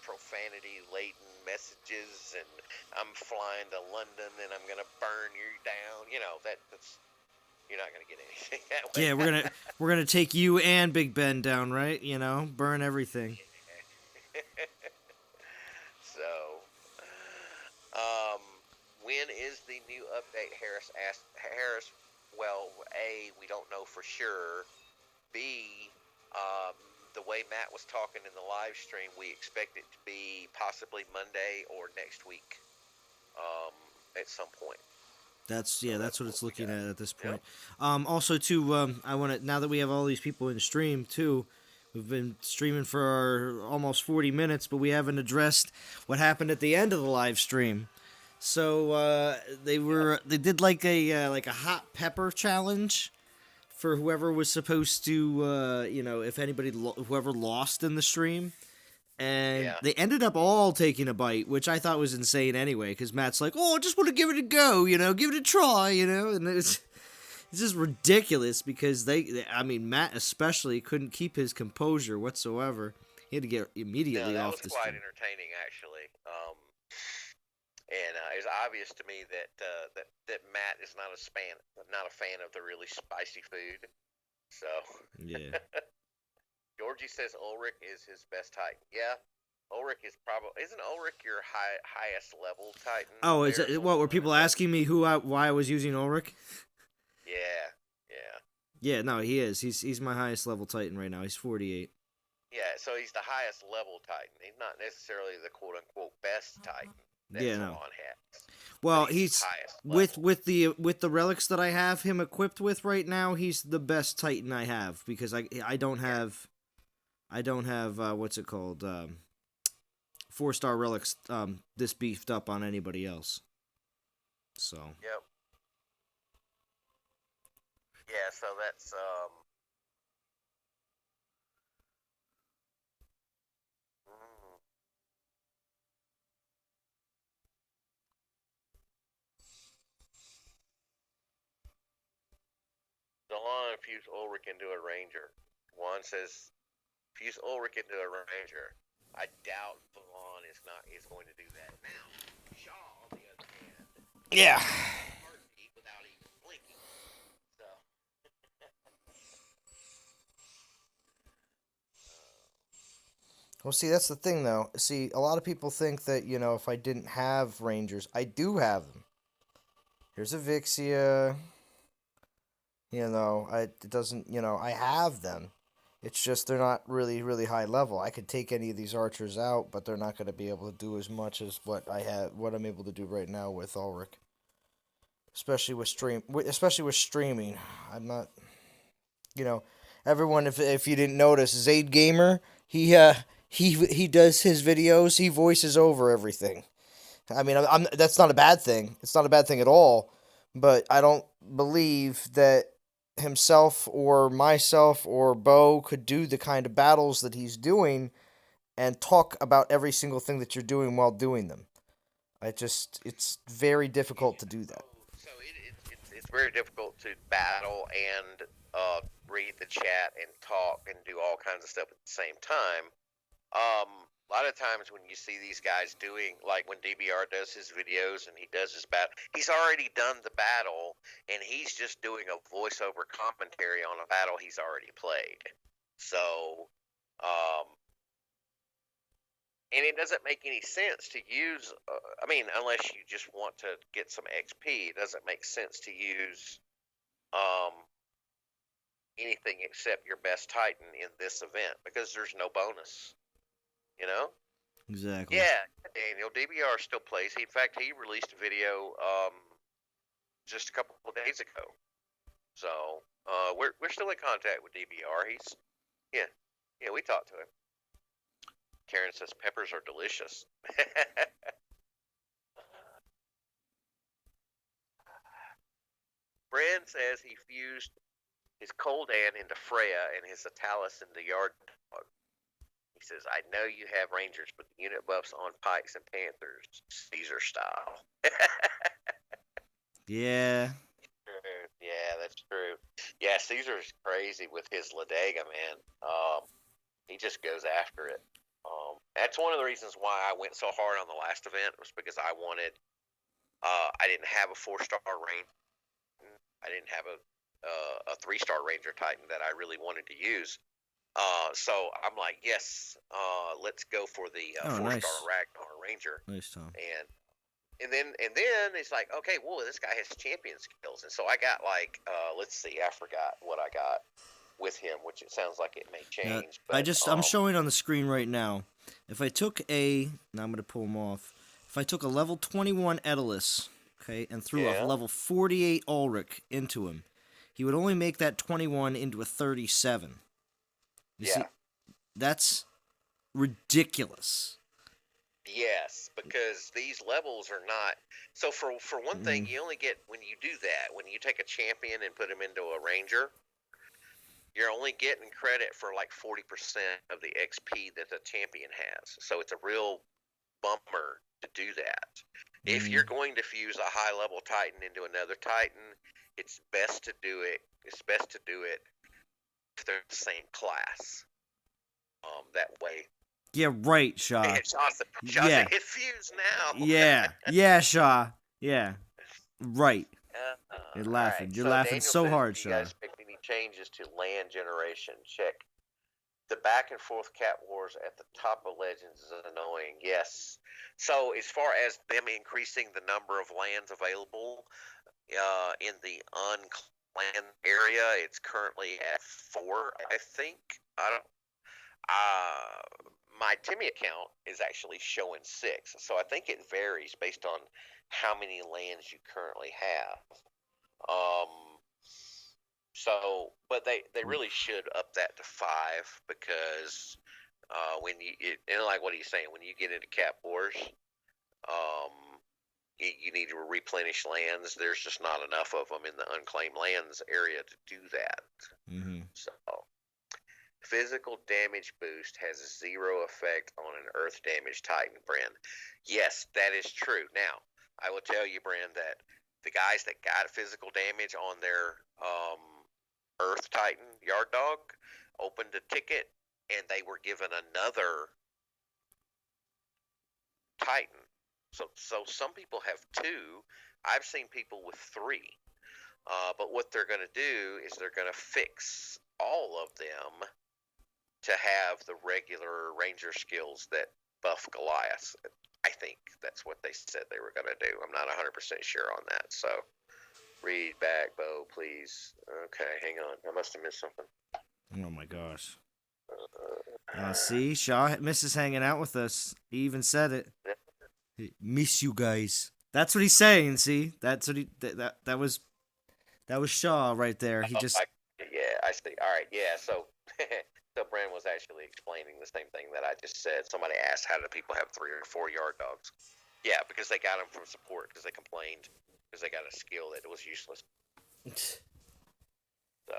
profanity laden messages and I'm flying to London and I'm gonna burn you down, that's you're not gonna get anything that way. Yeah, we're gonna take you and Big Ben down, right? Burn everything. So, when is the new update? Harris asked. Well, A, we don't know for sure. B, the way Matt was talking in the live stream, we expect it to be possibly Monday or next week, at some point. That's what it's looking at this point. Yep. Also, too, I want to, now that we have all these people in the stream too, we've been streaming for almost 40 minutes, but we haven't addressed what happened at the end of the live stream. So they did like a hot pepper challenge for whoever was supposed to, if anybody whoever lost in the stream. And they ended up all taking a bite, which I thought was insane anyway, because Matt's like, oh, I just want to give it a go, give it a try, and it's just ridiculous because Matt especially couldn't keep his composure whatsoever. He had to get immediately off the stream. That was quite entertaining, actually. And it's obvious to me that Matt is not a fan of the really spicy food. So yeah. Georgie says Ulrich is his best Titan. Yeah, Ulrich is isn't Ulrich your highest level Titan? Oh, is it what? Were people asking me why I was using Ulrich? Yeah. No, he is. He's my highest level Titan right now. He's 48. Yeah, so he's the highest level Titan. He's not necessarily the quote unquote best Titan. No. Well, he's with the relics that I have him equipped with right now. He's the best Titan I have because I don't have what's it called, 4-star relics this beefed up on anybody else. So Yep. Yeah, so that's mm, Zalon fuse Ulrich into a ranger. Juan says fuse Ulrich into a ranger. I doubt Zalon is going to do that. Now, Shaw on the other hand, yeah. heartbeat without even blinking. So Well, see, that's the thing, though. See, a lot of people think that, if I didn't have Rangers, I do have them. Here's a Vixia. It doesn't, I have them. It's just they're not really, really high level. I could take any of these archers out, but they're not going to be able to do as much as what I'm able to do right now with Ulrich. Especially with streaming. I'm not, you know, everyone. If you didn't notice, Zaid Gamer, he does his videos. He voices over everything. I mean, that's not a bad thing. It's not a bad thing at all. But I don't believe that himself or myself or Bo could do the kind of battles that he's doing and talk about every single thing that you're doing while doing them. It's very difficult to do that. so it's very difficult to battle and read the chat and talk and do all kinds of stuff at the same time. A lot of times when you see these guys doing, like when DBR does his videos and he does his battle, he's already done the battle and he's just doing a voiceover commentary on a battle he's already played. So, um, and it doesn't make any sense to use, I mean, unless you just want to get some XP, it doesn't make sense to use um, anything except your best Titan in this event because there's no bonus, you know? Exactly. Yeah, Daniel. DBR still plays. In fact, he released a video just a couple of days ago. So we're still in contact with DBR. Yeah, we talked to him. Karen says peppers are delicious. Brand says he fused his Coldan into Freya and his Atalis into Yard Dog. He says, I know you have Rangers, but the unit buffs on Pikes and Panthers, Caesar style. Yeah. Yeah, that's true. Yeah, Caesar's crazy with his Ladega, man. He just goes after it. That's one of the reasons why I went so hard on the last event was because I wanted. I didn't have a 4-star ranger. I didn't have a 3-star ranger Titan that I really wanted to use. So I'm like, yes, let's go for the 4-star nice. Ragnar Ranger. Nice, Tom. And then it's like, okay, well, this guy has champion skills, and so I got like, let's see, I forgot what I got with him, which it sounds like it may change. But I'm showing on the screen right now. If I took now I'm gonna pull him off. If I took a level 21 Edelus, okay, and threw a level 48 Ulrich into him, he would only make that 21 into a 37. You see, that's ridiculous. Yes, because these levels are not. So for one thing, you only get when you do that. When you take a champion and put him into a ranger, you're only getting credit for like 40% of the XP that the champion has. So it's a real bummer to do that. If you're going to fuse a high level Titan into another Titan, it's best to do it. It's best to do it if they're the same class. That way. Yeah, right, Shaw. Shaw yeah. It's fused now. yeah, Shaw. Yeah, right. You're laughing. Right. You're laughing Daniel so says, hard, do Shaw. you guys make any changes to land generation? Check. The back and forth cat wars at the top of Legends is annoying. Yes. So as far as them increasing the number of lands available in the unclanned area, it's currently at 4, I think. I don't. My Timmy account is actually showing 6, so I think it varies based on how many lands you currently have. So, but they really should up that to 5 because And like what he's saying, when you get into Cap Wars, um, you need to replenish lands. There's just not enough of them in the unclaimed lands area to do that. Mm-hmm. So, physical damage boost has 0 effect on an Earth damage Titan, Bren. Yes, that is true. Now, I will tell you, Bren, that the guys that got physical damage on their Earth Titan Yard Dog opened a ticket and they were given another Titan. So some people have 2. I've seen people with 3. But what they're going to do is they're going to fix all of them to have the regular ranger skills that buff Goliath. I think that's what they said they were going to do. I'm not 100% sure on that. So read back, Bo, please. Okay, hang on. I must have missed something. Oh my gosh. See, Shaw misses hanging out with us. He even said it. Miss you guys. That's what he's saying. See, that's what he that was Shaw right there. He just yeah, I see. All right, yeah. So so Brandon was actually explaining the same thing that I just said. Somebody asked, how do people have 3 or 4 yard dogs? Yeah, because they got them from support because they complained because they got a skill that was useless. So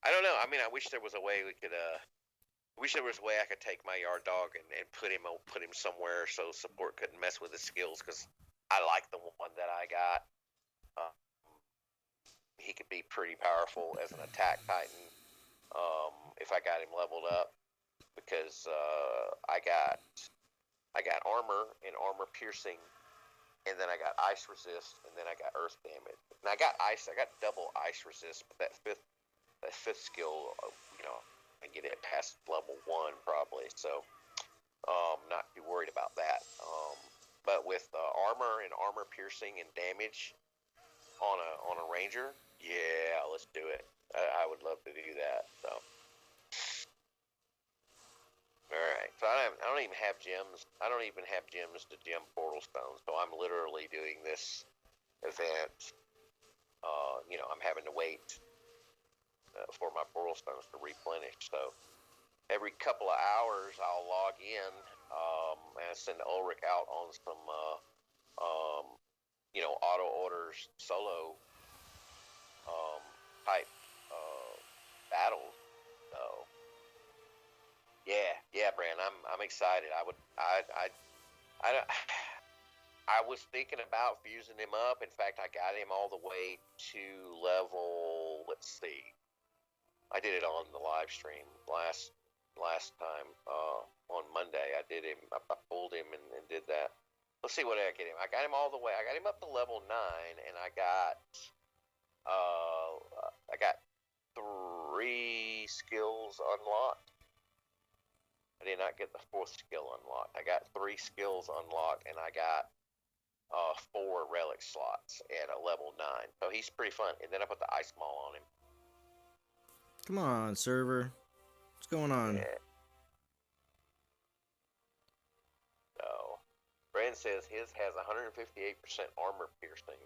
I don't know. I mean, I wish there was a way we could. Wish there was a way I could take my yard dog and put him somewhere so support couldn't mess with his skills, because I like the one that I got. He could be pretty powerful as an attack Titan if I got him leveled up, because I got armor and armor piercing, and then I got ice resist, and then I got earth damage. And I got double ice resist, but that fifth skill, I get it past level 1 probably, so not too worried about that. But with armor and armor piercing and damage on a ranger, yeah, let's do it. I would love to do that. So, all right. So I don't even have gems. I don't even have gems to gem portal stones. So I'm literally doing this event. I'm having to wait for my portal stones to replenish. So every couple of hours, I'll log in and send Ulrich out on some, auto orders solo type battles. So yeah, Brand, I'm excited. I was thinking about fusing him up. In fact, I got him all the way to level. Let's see. I did it on the live stream last time on Monday. I did him. I pulled him and did that. Let's see what I get him. I got him all the way. I got him up to level 9, and I got 3 skills unlocked. I did not get the 4th skill unlocked. I got 3 skills unlocked, and I got 4 relic slots at a level 9. So he's pretty fun. And then I put the ice maul on him. Come on, server. What's going on? Yeah. So, Brandon says his has 158% armor piercing.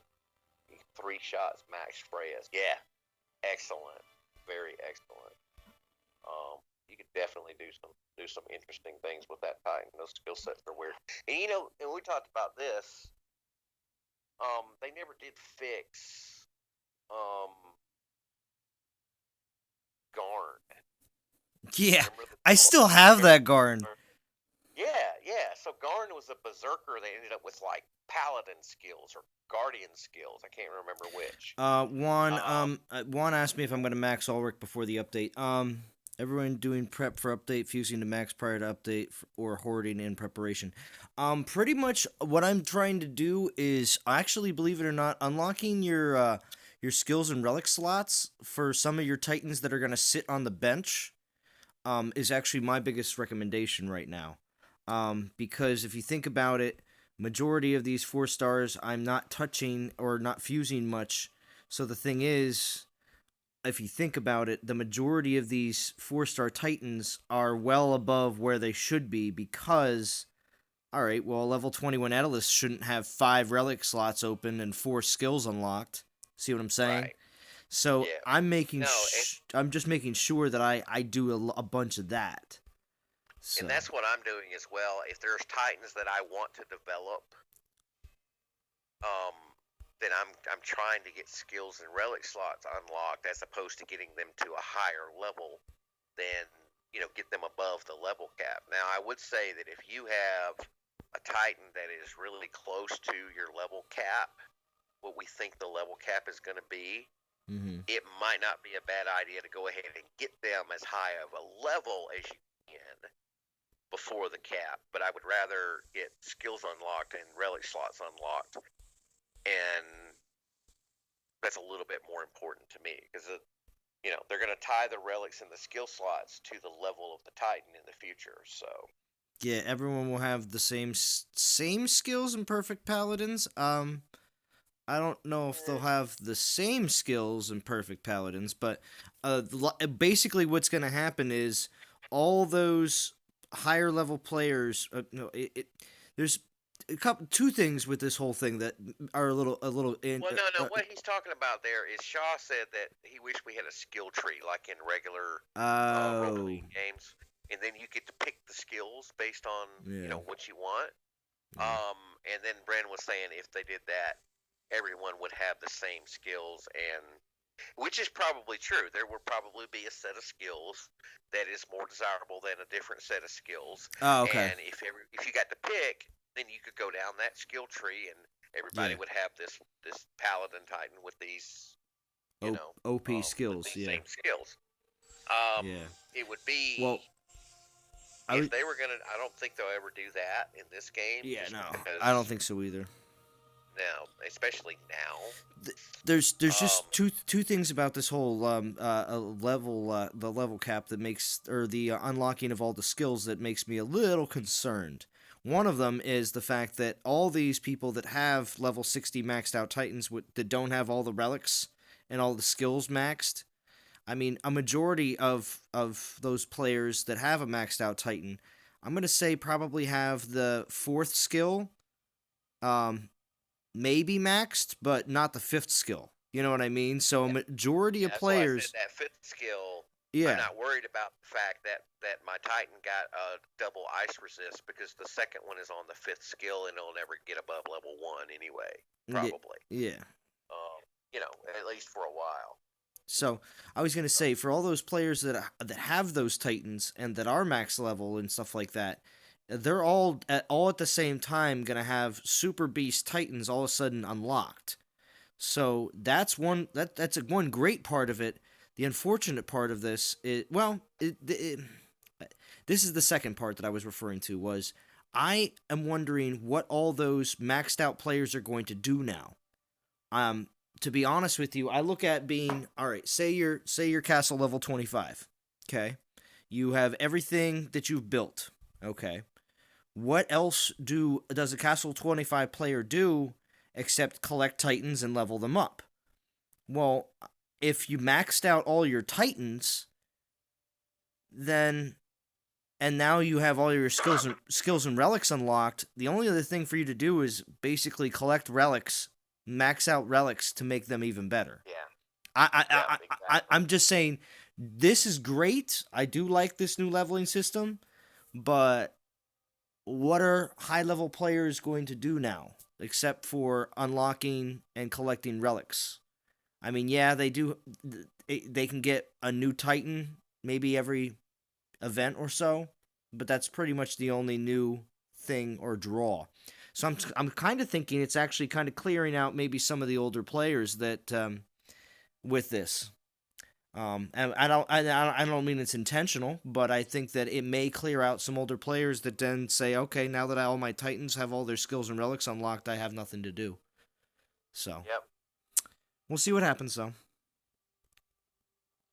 3 shots max Freya's. Yeah. Excellent. Very excellent. You could definitely do some interesting things with that Titan. Those skill sets are weird. And and we talked about this. They never did fix Garn. Yeah, I still have that Garn. Yeah. So Garn was a berserker. They ended up with like paladin skills or guardian skills. I can't remember which. Juan asked me if I'm going to max Ulrich before the update. Everyone doing prep for update, fusing to max prior to update, or hoarding in preparation. Pretty much what I'm trying to do is, actually, believe it or not, unlocking your skills and relic slots for some of your Titans that are going to sit on the bench is actually my biggest recommendation right now. Because if you think about it, majority of these 4 stars I'm not touching or not fusing much. So the thing is, if you think about it, the majority of these 4-star Titans are well above where they should be, because, alright, well, a level 21 Atlas shouldn't have 5 relic slots open and 4 skills unlocked. See what I'm saying? Right. So yeah. I'm just making sure that I do a bunch of that. So And that's what I'm doing as well. If there's Titans that I want to develop, um, then I'm trying to get skills and relic slots unlocked as opposed to getting them to a higher level than get them above the level cap. Now I would say that if you have a Titan that is really close to your level cap, what we think the level cap is going to be, hmm it might not be a bad idea to go ahead and get them as high of a level as you can before the cap. But I would rather get skills unlocked and relic slots unlocked, and that's a little bit more important to me because they're going to tie the relics and the skill slots to the level of the Titan in the future. So yeah, everyone will have the same skills in perfect paladins. I don't know if they'll have the same skills in perfect paladins, but basically what's going to happen is all those higher level players. No, there's two things with this whole thing that are a little. well, no. What he's talking about there is Shaw said that he wished we had a skill tree like in regular role Oh, playing games, and then you get to pick the skills based on yeah, what you want. yeah. And then Brandon was saying if they did that, everyone would have the same skills, and which is probably true. There would probably be a set of skills that is more desirable than a different set of skills. Oh, okay, And if you got to pick, then you could go down that skill tree, and everybody yeah. would have this paladin titan with these, OP with skills, these yeah, same skills. Um, yeah. it would be Well, I if was, they were gonna. I don't think they'll ever do that in this game, yeah, just no, I don't because think so either. now, especially now. There's Um, just two things about this whole level the level cap that makes or the unlocking of all the skills that makes me a little concerned. One of them is the fact that all these people that have level 60 maxed out titans that don't have all the relics and all the skills maxed. I mean, a majority of those players that have a maxed out titan, I'm gonna say probably have the fourth skill. Um, Maybe maxed, but not the fifth skill. You know what I mean? So a yeah, majority yeah, of that's why I said players, that fifth skill. I'm yeah, not worried about the fact that my Titan got a double ice resist because the second one is on the fifth skill and it'll never get above level 1 anyway. yeah, Probably. yeah. Um, at least for a while. So I was gonna say for all those players that have those titans and that are max level and stuff like that, they're all at the same time gonna have super beast titans all of a sudden unlocked. So that's one great part of it. The unfortunate part of this is this is the second part that I was referring to was I am wondering what all those maxed out players are going to do now. Um, to be honest with you, I look at being all right. Say you're castle level 25. Okay, you have everything that you've built. Okay, what else does a castle 25 player do except collect titans and level them up? Well, if you maxed out all your titans, then and now you have all your skills and relics unlocked. The only other thing for you to do is basically collect relics, max out relics to make them even better. Yeah. I I, Yeah. I, I Exactly. I'm just saying this is great. I do like this new leveling system, but what are high level players going to do now except for unlocking and collecting relics? I mean, yeah, they do. They can get a new Titan maybe every event or so, but that's pretty much the only new thing or draw. So I'm kind of thinking it's actually kind of clearing out maybe some of the older players that with this. And I don't mean it's intentional, but I think that it may clear out some older players that then say, okay, now that all my Titans have all their skills and relics unlocked, I have nothing to do. So Yep. we'll see what happens though.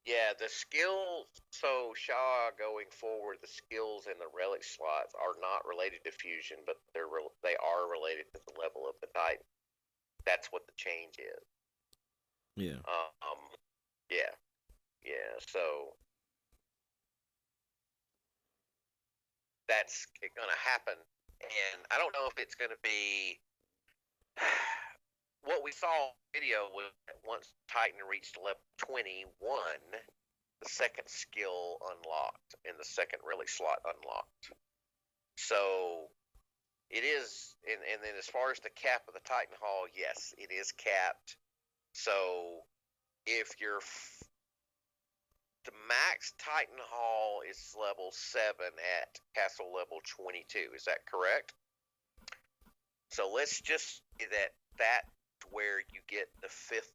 Yeah, the skills. So Shaw going forward, the skills and the relic slots are not related to fusion, but they are related to the level of the Titan. That's what the change is. Yeah. Um, yeah, yeah. So that's going to happen, and I don't know if it's going to be what we saw in the video was that once Titan reached level 21, the second skill unlocked and the second relic slot unlocked. So it is, and then as far as the cap of the Titan Hall, yes, it is capped. So if you're the max Titan Hall is level 7 at castle level 22, is that correct? So let's just say that's where you get the fifth,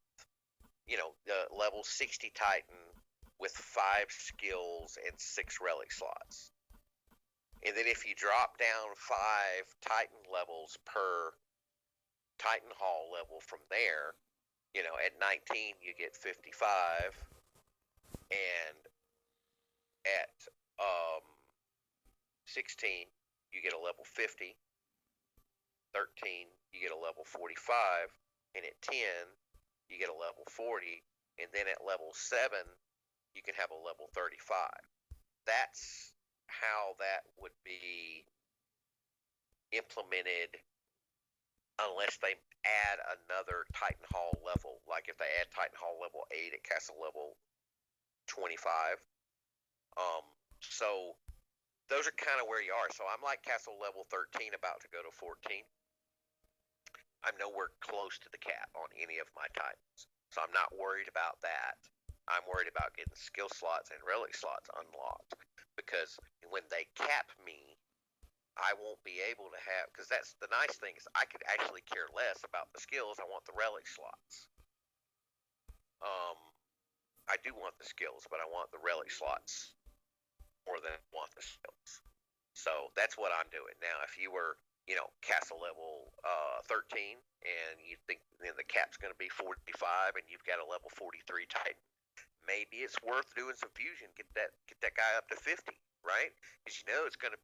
the level 60 Titan with 5 skills and 6 relic slots. And then if you drop down 5 Titan levels per Titan Hall level from there, at 19 you get 55, and at 16 you get a level 50, 13 you get a level 45, and at 10 you get a level 40, and then at level 7 you can have a level 35. That's how that would be implemented, unless they add another Titan Hall level. Like if they add Titan Hall level 8 at castle level 25. So those are kind of where you are. So I'm like castle level 13, about to go to 14. I'm nowhere close to the cap on any of my Titans, so I'm not worried about that. I'm worried about getting skill slots and relic slots unlocked, because when they cap me, I won't be able to have, because that's the nice thing, is I could actually care less about the skills. I want the relic slots. I do want the skills, but I want the relic slots more than I want the skills. So that's what I'm doing now. If you were, castle level 13, and you think the cap's going to be 45, and you've got a level 43 Titan, maybe it's worth doing some fusion. Get that guy up to 50, right? Because it's going to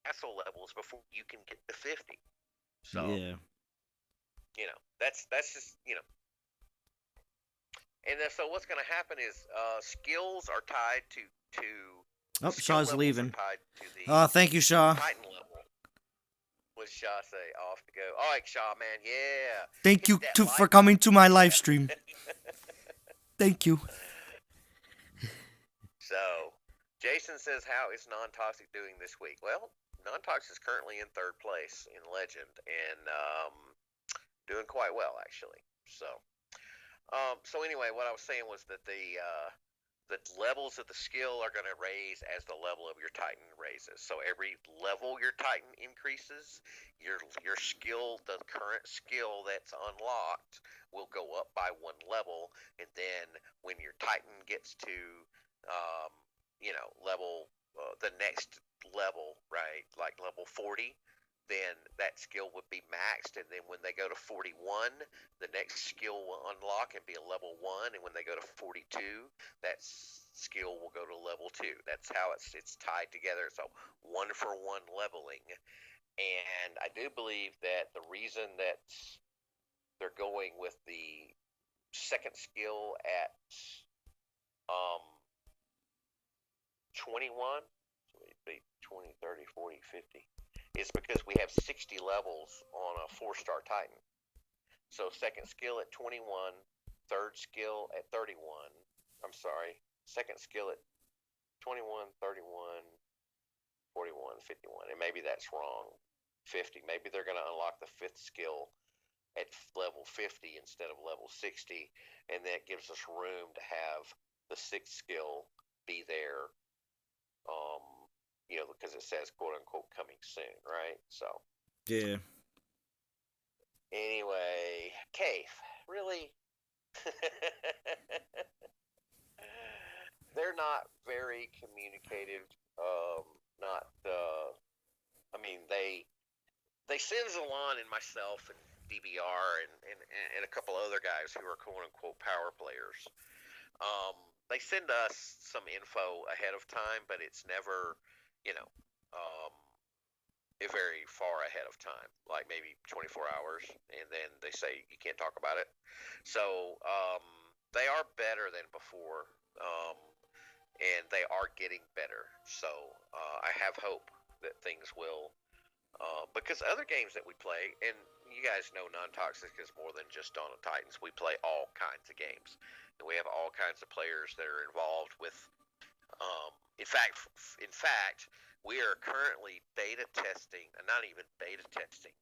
castle levels before you can get to 50. So Yeah. That's just. And then, so what's going to happen is skills are tied to Oh, skill Shaw's levels leaving. are tied to the Thank you, Shaw. Titan level. What did Shaw say? Off to go. All right, Shaw, man. Yeah. Thank Hit you that for like coming to my button. live Yeah. stream. Thank you. So, Jason says, how is Non-Toxic doing this week? Well, Non-Toxic is currently in 3rd place in Legend, and doing quite well, actually. So anyway, what I was saying was that the levels of the skill are going to raise as the level of your Titan raises. So every level your Titan increases, your skill, the current skill that's unlocked, will go up by 1 level. And then when your Titan gets to, level, the next level, right, like level 40, then that skill would be maxed. And then when they go to 41, the next skill will unlock and be a level 1. And when they go to 42, that skill will go to level 2. That's how it's tied together. So 1-for-1 leveling. And I do believe that the reason that they're going with the second skill at 21, so it'd be 20, 30, 40, 50, is because we have 60 levels on a 4-star Titan. So second skill at 21, third skill at 31. I'm sorry, second skill at 21, 31, 41, 51. And maybe that's wrong. 50. Maybe they're going to unlock the 5th skill at level 50 instead of level 60, and that gives us room to have the 6th skill be there. Because it says "quote unquote" coming soon, right? So Yeah. anyway, Cave, really, they're not very communicative. Not. I mean, they send Zalon and myself and DBR and a couple other guys who are "quote unquote" power players. They send us some info ahead of time, but it's never, very far ahead of time, like maybe 24 hours, and then they say you can't talk about it. So they are better than before, and they are getting better. So I have hope that things will, because other games that we play, and you guys know non-toxic is more than just Dawn of Titans. We play all kinds of games, and we have all kinds of players that are involved with. In fact, we are currently beta testing, not even beta testing,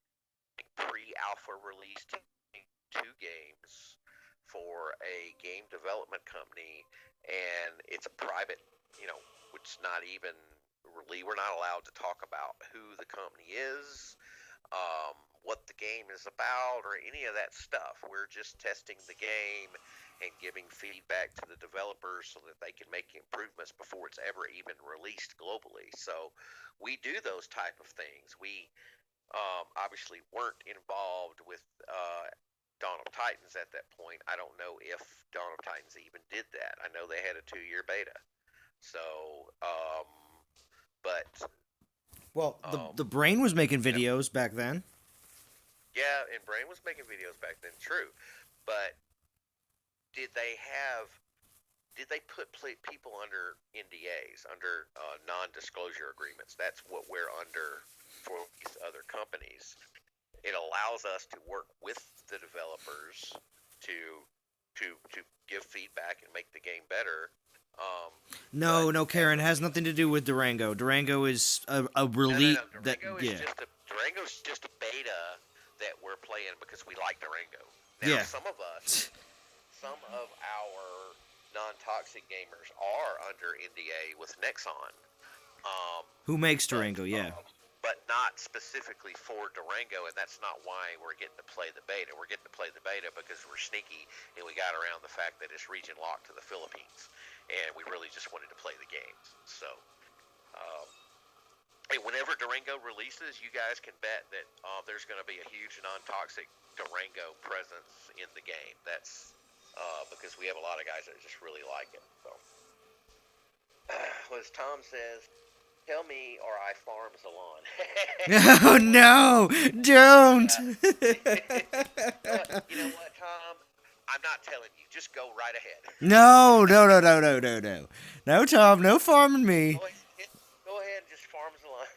pre-alpha release two games for a game development company, and it's a private, it's not even really, we're not allowed to talk about who the company is, what the game is about, or any of that stuff. We're just testing the game and giving feedback to the developers so that they can make improvements before it's ever even released globally. So we do those type of things. We obviously weren't involved with Dawn of Titans at that point. I don't know if Dawn of Titans even did that. I know they had a 2-year beta. So, but Well, the brain was making you know, videos back then. yeah, and Brain was making videos back then, true. But did they have? Did they put people under NDAs, under non-disclosure agreements? That's what we're under for these other companies. It allows us to work with the developers to to give feedback and make the game better. No, no, Karen, it has nothing to do with Durango. Durango is a release no. that Durango's just a beta that we're playing because we like Durango. Now, yeah. some of our non-toxic gamers are under NDA with Nexon. Who makes Durango? Yeah. But not specifically for Durango, and that's not why we're getting to play the beta. We're getting to play the beta because we're sneaky, and we got around the fact that it's region locked to the Philippines, and we really just wanted to play the games. So, and whenever Durango releases, you guys can bet that there's going to be a huge non-toxic Durango presence in the game. That's because we have a lot of guys that just really like it. So, as Tom says, tell me or I farm Zalon. Oh no! Don't. You know what, Tom? I'm not telling you. Just go right ahead. No, no, no, no, no, no, no. No, Tom, no farming me. Go ahead and just farm Zalon.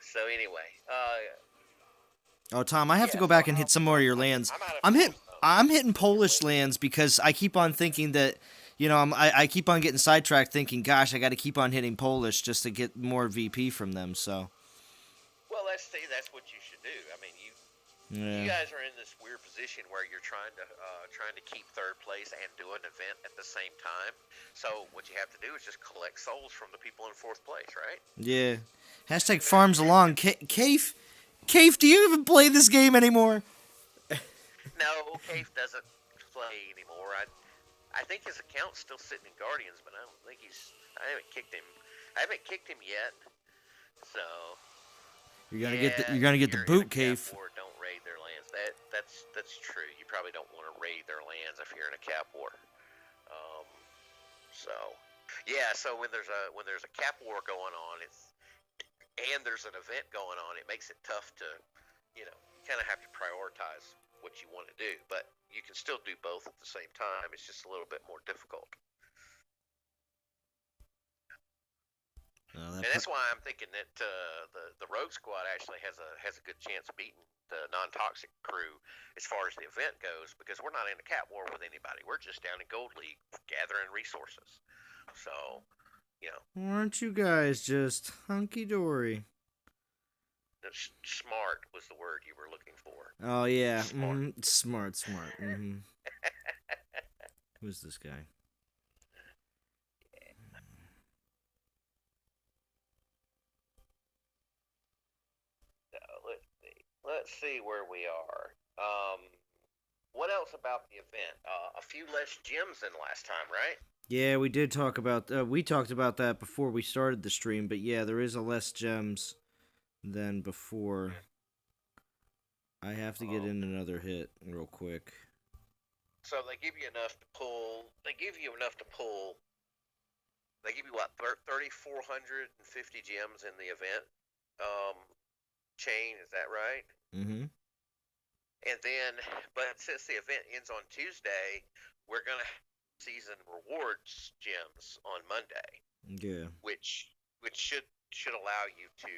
So anyway, Oh, Tom, I have to go back and hit some more of your lands. I'm hitting Polish lands because I keep on thinking that, I keep on getting sidetracked thinking, gosh, I got to keep on hitting Polish just to get more VP from them. So. Well, that's what you should do. I mean, you guys are in this weird position where you're trying to keep third place and do an event at the same time. So what you have to do is just collect souls from the people in fourth place, right? Yeah. Hashtag farms along. Kaif, do you even play this game anymore? No, Kaif doesn't play anymore. I think his account's still sitting in Guardians, but I don't think I haven't kicked him. I haven't kicked him yet. So you're gonna get the boot, Kaif. Don't raid their lands. That's true. You probably don't want to raid their lands if you're in a cap war. So yeah. So when there's a cap war going on, and there's an event going on, it makes it tough to, you kind of have to prioritize what you want to do. But you can still do both at the same time. It's just a little bit more difficult. And that's why I'm thinking that the Rogue Squad actually has a good chance of beating the non-toxic crew as far as the event goes, because we're not in a cat war with anybody. We're just down in Gold League gathering resources. So, aren't you guys just hunky-dory? Smart was the word you were looking for. Oh, yeah. Smart. Mm-hmm. Who's this guy? Let's see where we are. What else about the event? A few less gems than last time, right? Yeah, we did talk about. We talked about that before we started the stream, but yeah, there is a less gems than before. I have to get in another hit real quick. So they give you enough to pull. They give you what, 3,450 gems in the event chain? Is that right? Mm-hmm. And then, but since the event ends on Tuesday, we're gonna season rewards gems on Monday. Yeah. which should allow you to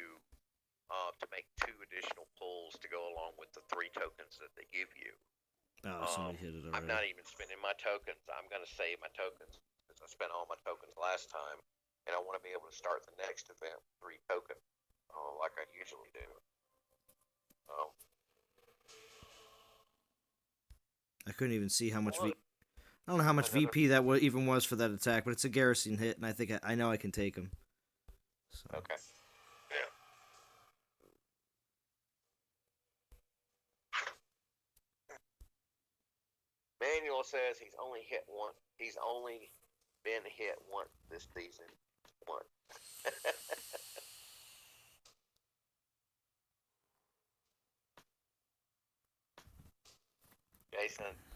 make 2 additional pulls to go along with the 3 tokens that they give you. Oh, somebody hit it I'm already. not even spending my tokens. I'm going to save my tokens because I spent all my tokens last time, and I want to be able to start the next event with 3 tokens, like I usually do. Um, I couldn't even see how much look, I don't know how much another. VP that even was for that attack, but it's a garrison hit, and I think I know I can take him. So. Okay. Yeah. Manuel says he's only hit one. He's only been hit once this season. Once.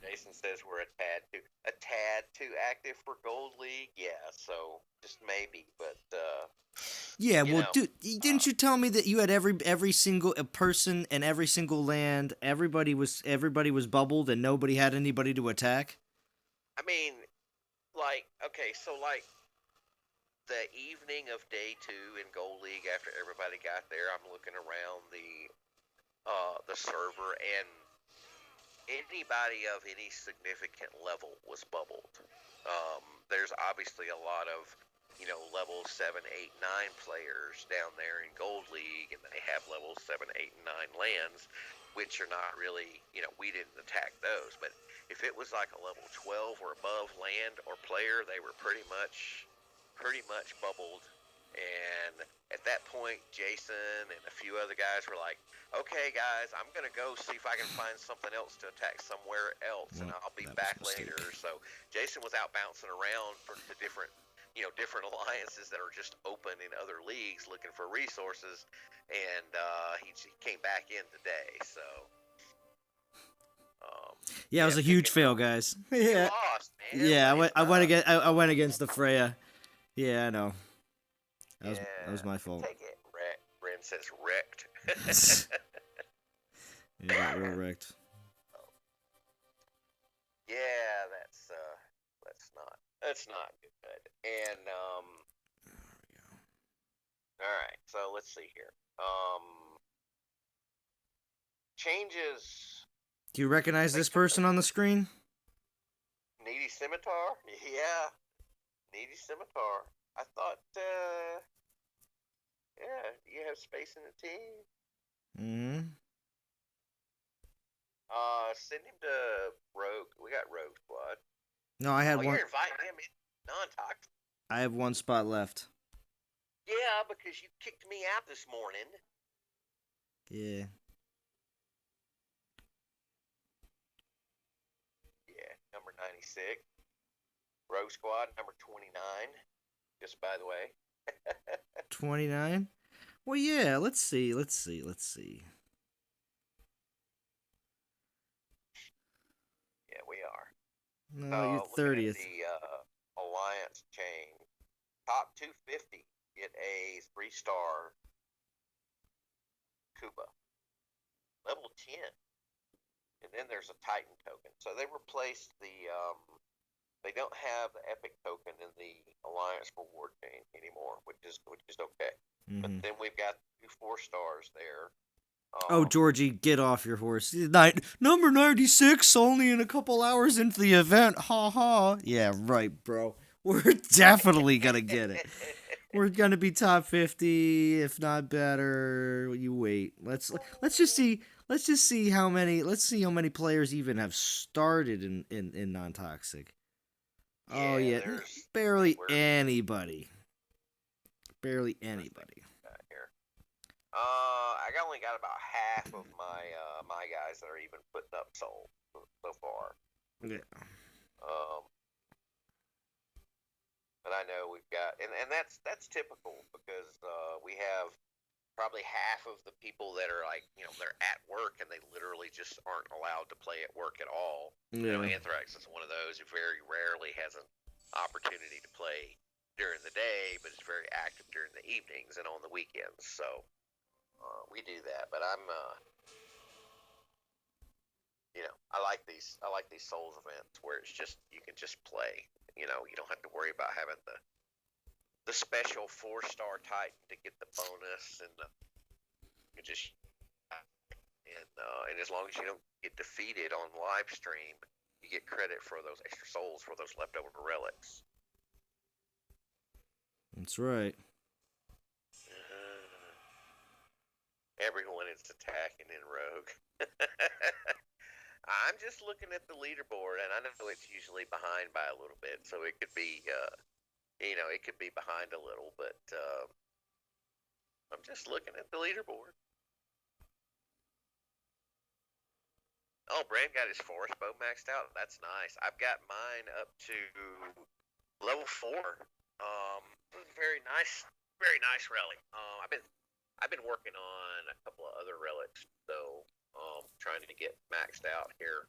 Jason says we're a tad too active for Gold League. Yeah, so just maybe, but Yeah, you well, know, dude, didn't you tell me that you had every single person and every single land? Everybody was bubbled, and nobody had anybody to attack. I mean, like, okay, so like the evening of day 2 in Gold League, after everybody got there, I'm looking around the server, and anybody of any significant level was bubbled. There's obviously a lot of level 7, 8, 9 players down there in Gold League, and they have level 7, 8, and 9 lands, which are not really we didn't attack those. But if it was like a level 12 or above land or player, they were pretty much bubbled. And at that point, Jason and a few other guys were like, "Okay, guys, I'm gonna go see if I can find something else to attack somewhere else, and Well, I'll be that was back a mistake. later." So Jason was out bouncing around for the different alliances that are just open in other leagues looking for resources, and he came back in today. So Yeah, it yeah, was a huge picking. fail, guys. You Yeah, lost, man. yeah, Way to I went suck. against I went against the Freya. Yeah, I know. That was Yeah, my fault. take it. Ren says wrecked. Yeah, got real wrecked. Yeah, that's not good. And all right, so let's see here. Changes. Do you recognize They this took person on the screen? Needy Scimitar. Yeah, Needy Scimitar. I thought, yeah, you have space in the team. Mm-hmm. Send him to Rogue. We got Rogue Squad. No, I had Oh, one. you're inviting him in non-toxic. I have one spot left. Yeah, because you kicked me out this morning. Yeah. Yeah, number 96. Rogue Squad, number 29. Just by the way. 29. Well, yeah. Let's see. Yeah, we are. No, you're So, looking at 30th. the Alliance chain, top 250 get a 3-star Kuba. Level 10. And then there's a Titan token. So they replaced they don't have the epic token in the Alliance reward chain anymore, which is okay. But Mm-hmm. then we've got 2 4-stars there. Oh, Georgie, get off your horse. Number 96, only in a couple hours into the event. Ha ha. Yeah, right, bro. We're definitely going to get it. We're going to be top 50, if not better. You wait. Let's just see. Let's see how many players even have started in non-toxic. Oh, Yeah, yeah. Barely anybody. Barely anybody. Here. I only got about half of my guys that are even putting up soul so far. Yeah. But I know we've got, and that's typical because we have probably half of the people that are like, they're at work and they literally just aren't allowed to play at work at all. Yeah. Anthrax is one of those who very rarely has an opportunity to play during the day, but is very active during the evenings and on the weekends. So we do that. But I'm, I like these Souls events where it's just you can just play. You don't have to worry about having the special 4-star Titan to get the bonus, and you just and as long as you don't get defeated on live stream, you get credit for those extra souls for those leftover relics. That's right. Everyone is attacking in Rogue. I'm just looking at the leaderboard, and I know it's usually behind by a little bit, so it could be, it could be behind a little, but I'm just looking at the leaderboard. Oh, Brand got his forest bow maxed out. That's nice. I've got mine up to level 4. Very nice relic. I've been working on a couple of other relics, so trying to get maxed out here.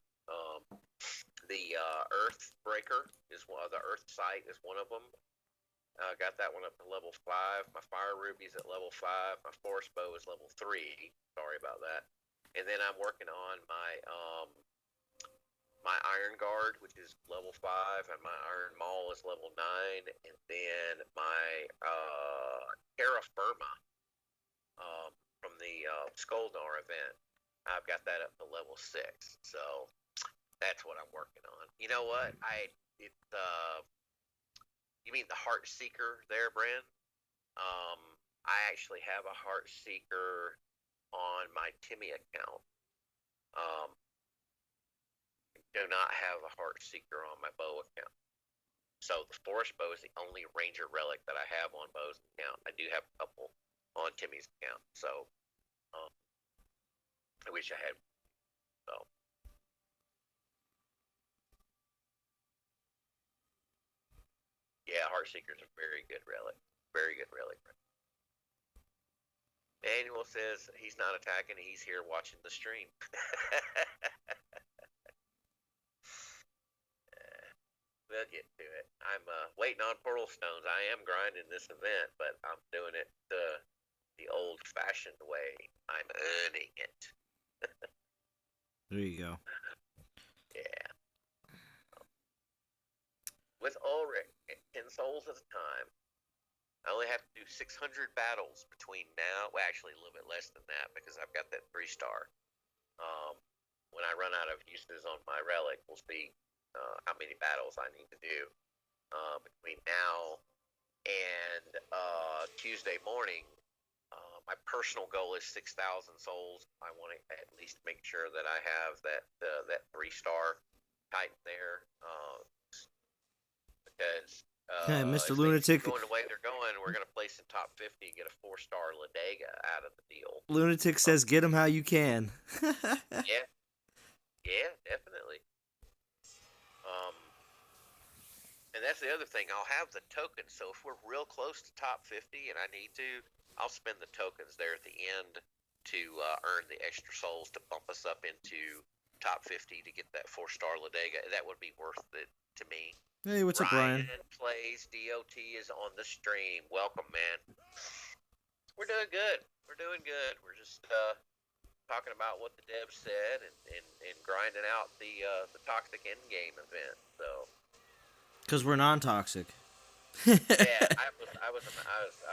The Earth Breaker is one. The Earth Sight is one of them. Got that one up to level 5. My Fire Ruby's at level 5. My Forest Bow is level 3. Sorry about that. And then I'm working on my Iron Guard, which is level 5, and my Iron Maul is level 9, and then my Terra Firma from the Skuldar event, I've got that up to level 6. So that's what I'm working on. You know what? You mean the Heart Seeker there, Brand? I actually have a Heart Seeker on my Timmy account. Do not have a Heart Seeker on my bow account. So the Forest Bow is the only Ranger relic that I have on Bow's account. I do have a couple on Timmy's account. So I wish I had. So yeah, Heart Seeker's a very good relic. Very good relic. Manuel says he's not attacking. He's here watching the stream. We'll get to it. I'm waiting on Portal Stones. I am grinding this event, but I'm doing it the old-fashioned way. I'm earning it. There you go. Yeah. With Ulrich, 10 souls at a time. I only have to do 600 battles between now. Well, actually, a little bit less than that because I've got that 3-star. When I run out of uses on my relic, we'll see how many battles I need to do between now and Tuesday morning. My personal goal is 6,000 souls. I want to at least make sure that I have that 3-star Titan there because Mr. if Lunatic. going the way they're going, we're going to place in top 50 and get a 4-star Ladega out of the deal. Lunatic says, "Get him how you can." Yeah, definitely. And that's the other thing. I'll have the tokens. So if we're real close to top 50 and I need to, I'll spend the tokens there at the end to earn the extra souls to bump us up into top 50 to get that 4-star Ladega. That would be worth it to me. Hey, what's up, Brian? Plays DOT is on the stream. Welcome, man. We're doing good. We're just talking about what the devs said and grinding out the toxic endgame event. So. Because we're non-toxic. Yeah, I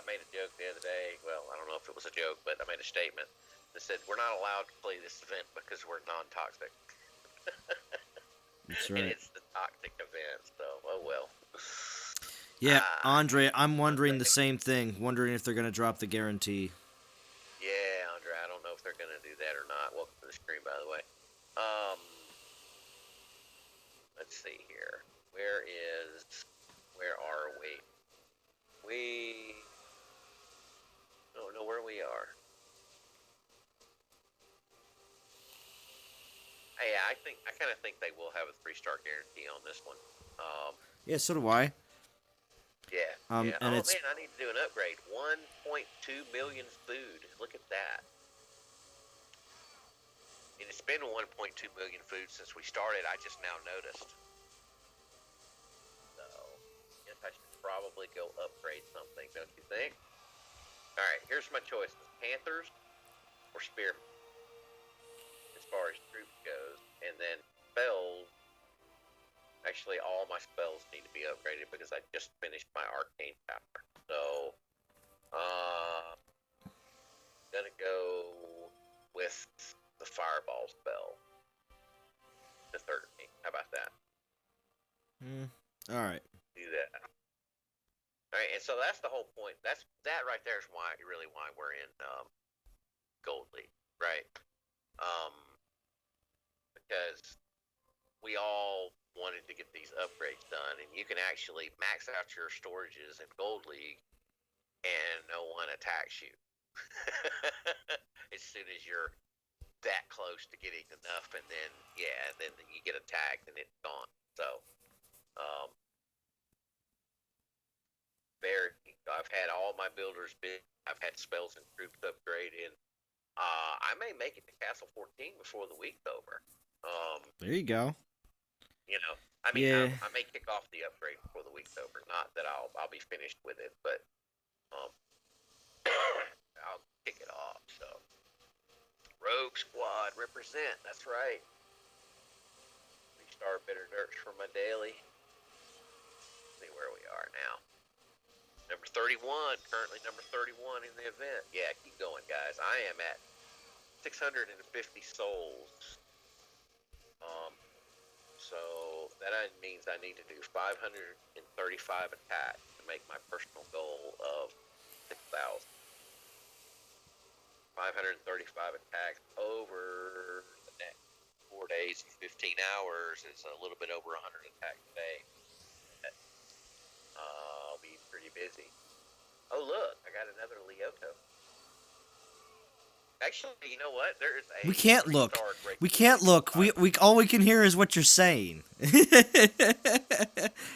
made a joke the other day. Well, I don't know if it was a joke, but I made a statement that said we're not allowed to play this event because we're non-toxic. That's right. And it's the toxic event, so oh well. Yeah, Andre, I'm wondering the same thing. Wondering if they're going to drop the guarantee. Yeah, Andre, I don't know if they're going to do that or not. Welcome to the stream, by the way. Let's see here. Where are we? We don't know where we are. Yeah, I kind of think they will have a 3-star guarantee on this one. Yeah, so do I. Yeah. And man, I need to do an upgrade. 1.2 million food. Look at that. And it's been 1.2 million food since we started. I just now noticed. So, guess I should probably go upgrade something, don't you think? All right, here's my choices: Panthers or Spearmen, as far as troops goes, and then spells. Actually, all my spells need to be upgraded because I just finished my Arcane Power. So, Uh, gonna go with the fireball spell. The third me. How about that? All right. Do that. All right, and so that's the whole point. That right there is why we're in Gold League, right? Um, because we all wanted to get these upgrades done, and you can actually max out your storages in Gold League, and no one attacks you as soon as you're that close to getting enough, and then you get attacked and it's gone. So, um, there I've had all my builders big. I've had spells and troops upgraded. I may make it to Castle 14 before the week's over. There you go. You know, I mean, Yeah. I may kick off the upgrade before the week's over. Not that I'll be finished with it, but um, I'll kick it off. So, Rogue Squad represent. That's right. 3-star bitter dirts for my daily. Let's see where we are now. Number 31, currently number 31 in the event. Yeah, keep going, guys. I am at 650 souls. So that means I need to do 535 attacks to make my personal goal of 6,000. 535 attacks over the next 4 days and 15 hours is a little bit over 100 attacks a day. I'll be pretty busy. Oh, look, I got another Leoto. Actually, you know what? There is a. We can't look. We can't look. We We all we can hear is what you're saying.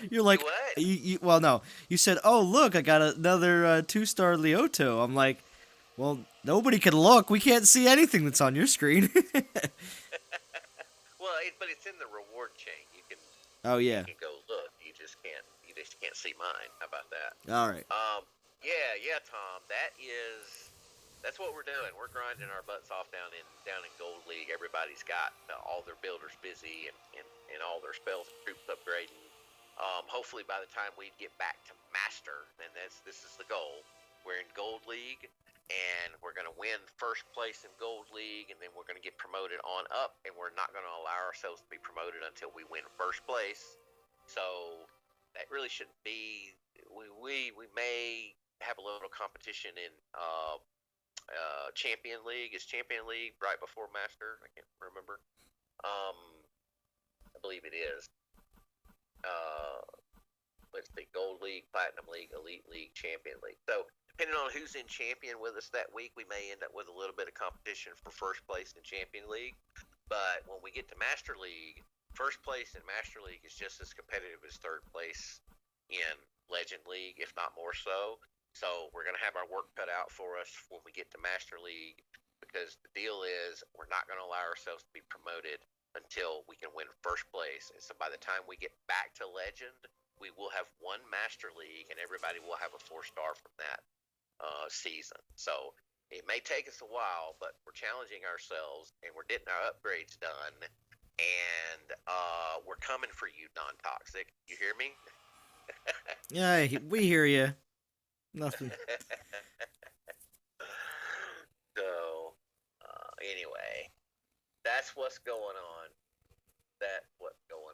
You're like, what? well, no. You said, "Oh, look, I got another 2-star Leoto." I'm like, well, nobody can look. We can't see anything that's on your screen. Well, but it's in the reward chain. You can. Oh yeah. You can go look. You just can't see mine. How about that? All right. Yeah, Tom. That's what we're doing. We're grinding our butts off down in Gold League. Everybody's got all their builders busy and all their spells and troops upgrading. Hopefully by the time we get back to Master, and this is the goal. We're in Gold League, and we're going to win first place in Gold League, and then we're going to get promoted on up, and we're not going to allow ourselves to be promoted until we win first place. So that really shouldn't be. We may have a little competition in Champion League. Is Champion League right before Master? I can't remember. I believe it is. Let's see, Gold League, Platinum League, Elite League, Champion League. So depending on who's in Champion with us that week, we may end up with a little bit of competition for first place in Champion League. But when we get to Master League, first place in Master League is just as competitive as third place in Legend League, if not more so. So we're going to have our work cut out for us when we get to Master League, because the deal is we're not going to allow ourselves to be promoted until we can win first place. And so by the time we get back to Legend, we will have won Master League, and everybody will have a 4-star from that season. So it may take us a while, but we're challenging ourselves, and we're getting our upgrades done, and we're coming for you, non-toxic. You hear me? Yeah, we hear you. Nothing. So, anyway, that's what's going on. That's what's going on.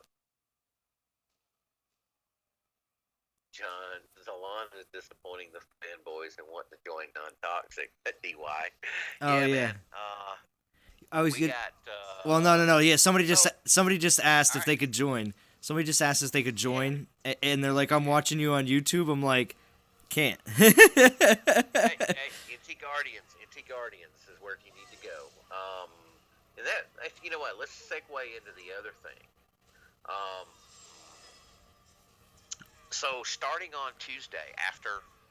John, Zalon is disappointing the fanboys and wanting to join non-toxic at DY. Oh yeah. Man. I was We good. got. Well, no. Yeah, somebody just asked if right. they could join. Somebody just asked if they could join, and they're like, "I'm watching you on YouTube." I'm like, "Can't." Hey, NT Guardians is where you need to go. And that, you know what? Let's segue into the other thing. So starting on Tuesday,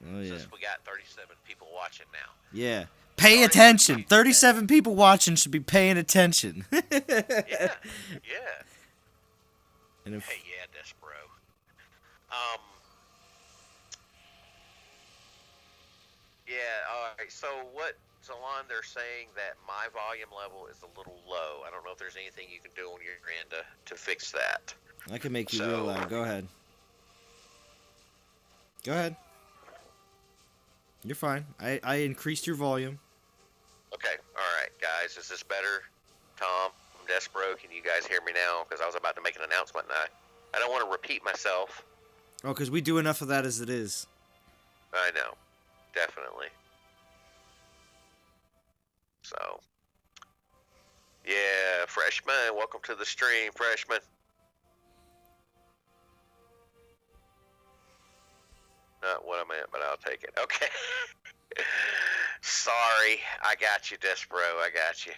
since we got 37 people watching now. Yeah. Pay attention. 37 people watching should be paying attention. Yeah. And if, Hey, yeah, Despero. Yeah, all right. So what, Zalon, they're saying that my volume level is a little low. I don't know if there's anything you can do on your end to fix that. I can make you real loud. Go ahead. You're fine. I increased your volume. Okay, all right, guys, is this better? Tom, Despero, can you guys hear me now? Because I was about to make an announcement, and I don't want to repeat myself. Oh, because we do enough of that as it is. I know, definitely. So, yeah, freshman, welcome to the stream, freshman. Not what I meant, but I'll take it. Okay. Sorry, I got you, Despero. I got you.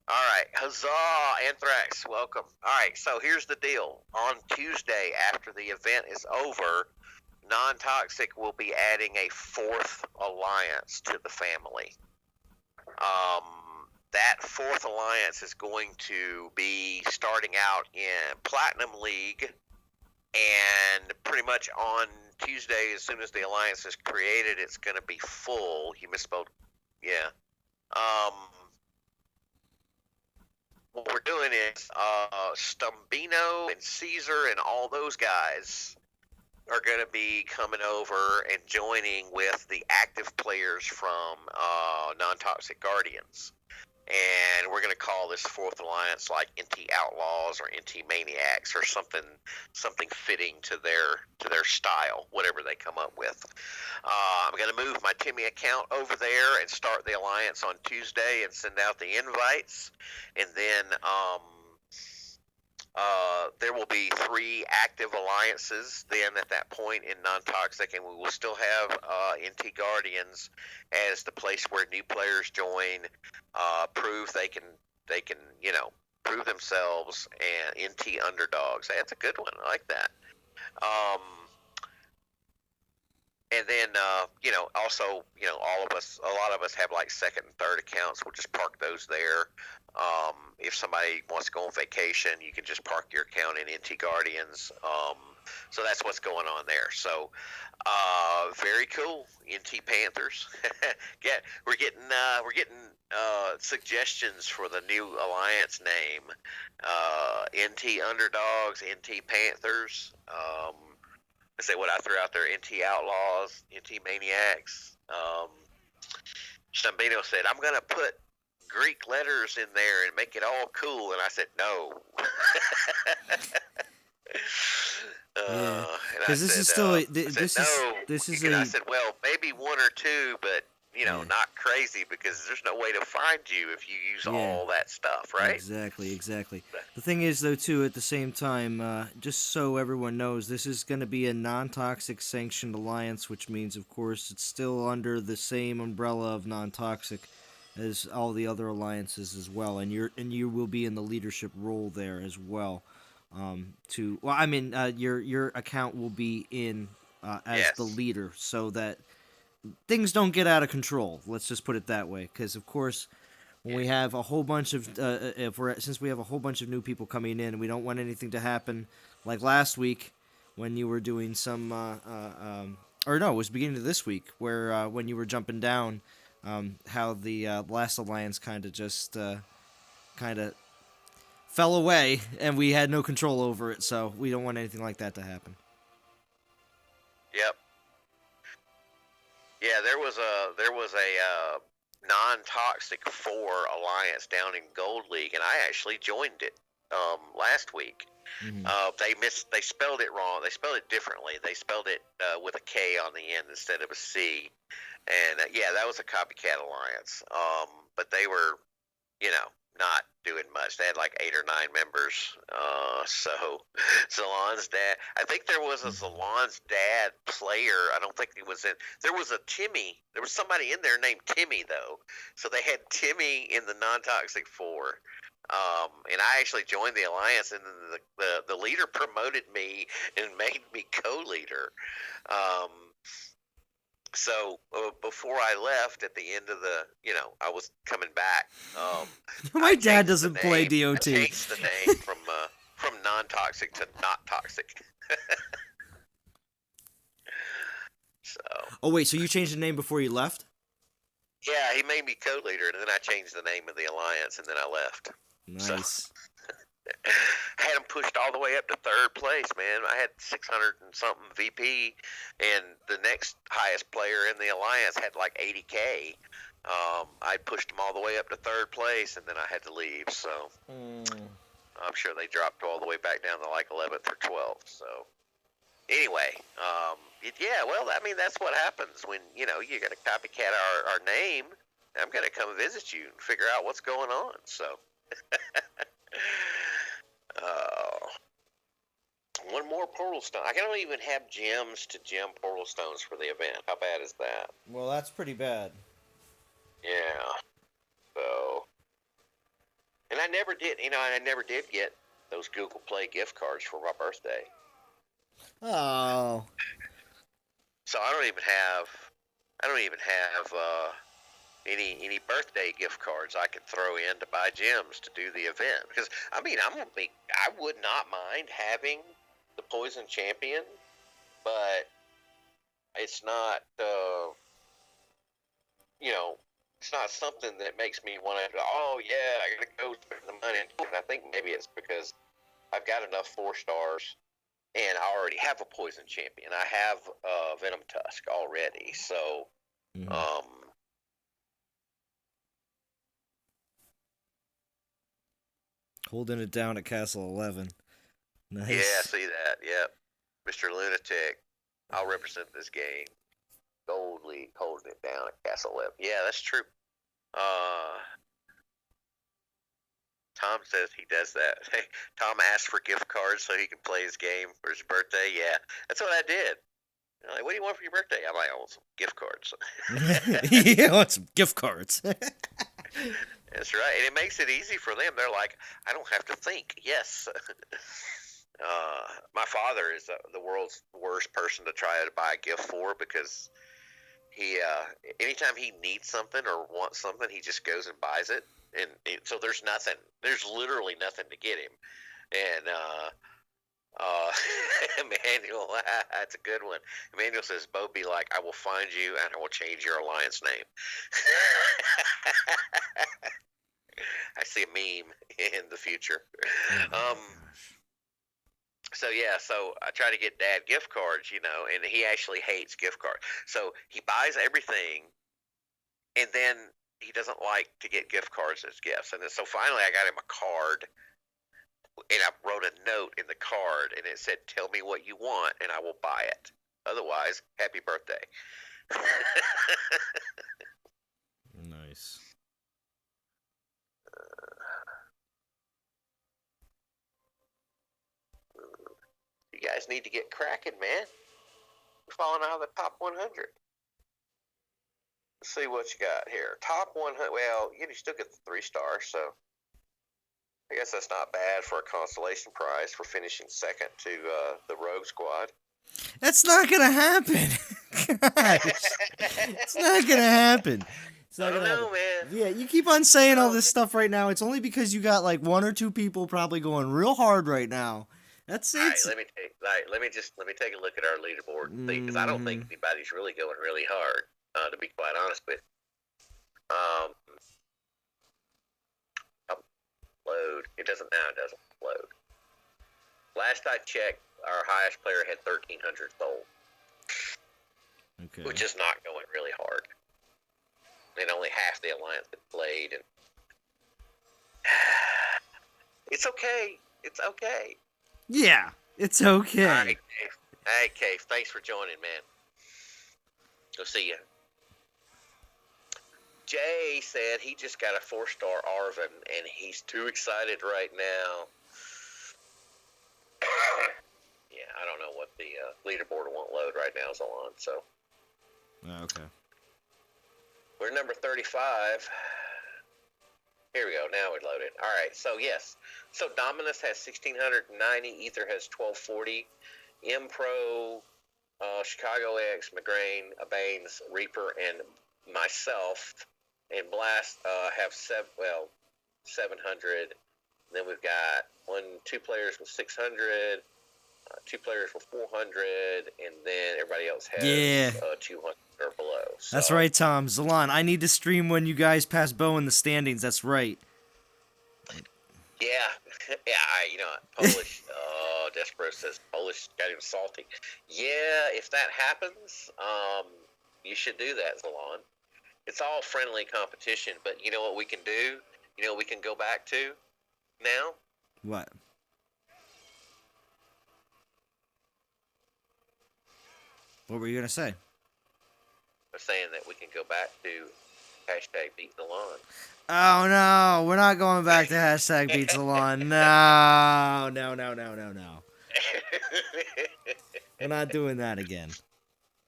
All right, huzzah, Anthrax, welcome. All right, so here's the deal. On Tuesday, after the event is over, Non-Toxic will be adding a fourth alliance to the family. That fourth alliance is going to be starting out in Platinum League, and pretty much on Tuesday, as soon as the alliance is created, it's going to be full. You misspelled, yeah. What we're doing is Stumbino and Caesar and all those guys are going to be coming over and joining with the active players from Non-Toxic Guardians. And we're going to call this fourth alliance like NT Outlaws or NT Maniacs or something fitting to their style, whatever they come up with. I'm going to move my Timmy account over there and start the alliance on Tuesday and send out the invites. And then there will be 3 active alliances then at that point in Non-Toxic, and we will still have NT Guardians as the place where new players join, prove they can prove themselves, and NT Underdogs. That's a good one. I like that. And then, also, a lot of us have like second and third accounts. We'll just park those there. If somebody wants to go on vacation, you can just park your account in NT Guardians. So that's what's going on there. So, very cool. NT Panthers. We're getting suggestions for the new alliance name. NT Underdogs, NT Panthers. I say what I threw out there: NT Outlaws, NT Maniacs. Stambino said, "I'm going to put Greek letters in there and make it all cool," and I said, "No." Yeah, because this is still this is I said, "Well, maybe 1 or 2, but not crazy, because there's no way to find you if you use all that stuff, right?" Exactly. The thing is, though, too, at the same time, just so everyone knows, this is going to be a non-toxic sanctioned alliance, which means, of course, it's still under the same umbrella of non-toxic as all the other alliances as well, and you will be in the leadership role there as well. Your account will be in as the leader, so that things don't get out of control. Let's just put it that way, because of course, when we have a whole bunch of since we have a whole bunch of new people coming in, we don't want anything to happen like last week when you were doing some or no, it was beginning of this week where when you were jumping down, how the last alliance kind of fell away and we had no control over it. So we don't want anything like that to happen. Yep. Yeah, there was a non-toxic 4 alliance down in Gold League, and I actually joined it last week. Mm-hmm. They spelled it wrong. They spelled it differently. They spelled it with a K on the end instead of a C. And that was a copycat alliance. But they were, not doing much. They had like 8 or 9 members. So Zalon's dad, I think there was a Zalon's dad player. I don't think he was in. There was a Timmy. There was somebody in there named Timmy, though. So they had Timmy in the non-toxic 4. And I actually joined the alliance, and then the leader promoted me and made me co-leader. So before I left at the end of I was coming back. My dad doesn't play DOT. I changed the name from non-toxic to not toxic. So. Oh wait, so you changed the name before you left? Yeah, he made me co-leader, and then I changed the name of the alliance, and then I left. Nice. Had him pushed all the way up to third place, man. I had 600 and something VP, and the next highest player in the alliance had like 80K. I pushed them all the way up to third place, and then I had to leave. So I'm sure they dropped all the way back down to like 11th or 12th. So anyway, yeah, well, I mean, that's what happens when you got to copycat our name. I'm gonna come visit you and figure out what's going on. So. One more portal stone. I don't even have gems to gem portal stones for the event. How bad is that? Well, that's pretty bad. Yeah. So, and I never did. I never did get those Google Play gift cards for my birthday. Oh. So I don't even have any birthday gift cards I can throw in to buy gems to do the event. Because I would not mind having the Poison Champion, but it's not it's not something that makes me want to go, oh yeah, I gotta go spend the money. And I think maybe it's because I've got enough 4 stars and I already have a Poison Champion. I have Venom Tusk already, so holding it down at Castle 11. Nice. Yeah, see that. Yep. Mr. Lunatic. I'll represent this game. Gold League holding it down at Castle 11. Yeah, that's true. Tom says he does that. Hey, Tom asked for gift cards so he can play his game for his birthday. Yeah, that's what I did. Like, what do you want for your birthday? I'm like, I want some gift cards. Yeah, I want some gift cards. That's right. And it makes it easy for them. They're like, I don't have to think. Yes. My father is the world's worst person to try to buy a gift for because he, anytime he needs something or wants something, he just goes and buys it. And so there's literally nothing to get him. And, Emmanuel, that's a good one. Emmanuel says, Bo be like, I will find you and I will change your alliance name. I see a meme in the future. So yeah, so I try to get Dad gift cards, and he actually hates gift cards. So he buys everything, and then he doesn't like to get gift cards as gifts. And then so finally I got him a card, and I wrote a note in the card, and it said, tell me what you want, and I will buy it. Otherwise, happy birthday. Nice. You guys need to get cracking, man. You're falling out of the top 100. Let's see what you got here. Top 100. Well, you still get the 3 stars, so I guess that's not bad for a consolation prize for finishing second to the Rogue Squad. That's not gonna happen. Gosh. It's not gonna happen. It's not gonna happen. Man. Yeah, you keep on saying all this stuff right now. It's only because you got like 1 or 2 people probably going real hard right now. That's it. All right, let me take a look at our leaderboard because I don't think anybody's really going really hard. To be quite honest with you. Load. It doesn't load. Last I checked, our highest player had 1,300 sold. Okay. Which is not going really hard. And only half the alliance had played, and it's okay. It's okay. Yeah, it's okay. All right, Cave. Hey, Cave. Thanks for joining, man. Go see you. Jay said he just got a 4-star Arvin, and he's too excited right now. Yeah, I don't know what the leaderboard won't load right now, Zalon. So. Okay. We're number 35. Here we go. Now we loaded. All right. So yes. So Dominus has 1,690. Ether has 1,240. M-Pro, Chicago X, McGrain, Baines, Reaper, and myself, and Blast have 700. Then we've got 2 players with 600, 2 players with 400, and then everybody else has 200 or below. So. That's right, Tom. Zalon, I need to stream when you guys pass Bo in the standings. That's right. Yeah, yeah. Polish. Oh, Despero says Polish got him salty. Yeah, if that happens, you should do that, Zalon. It's all friendly competition, but you know what we can do? You know what we can go back to now? What? What were you gonna say? I'm saying that we can go back to hashtag beat Zalon. Oh no, we're not going back to hashtag beat Zalon. No, no, no, no, no, no. We're not doing that again.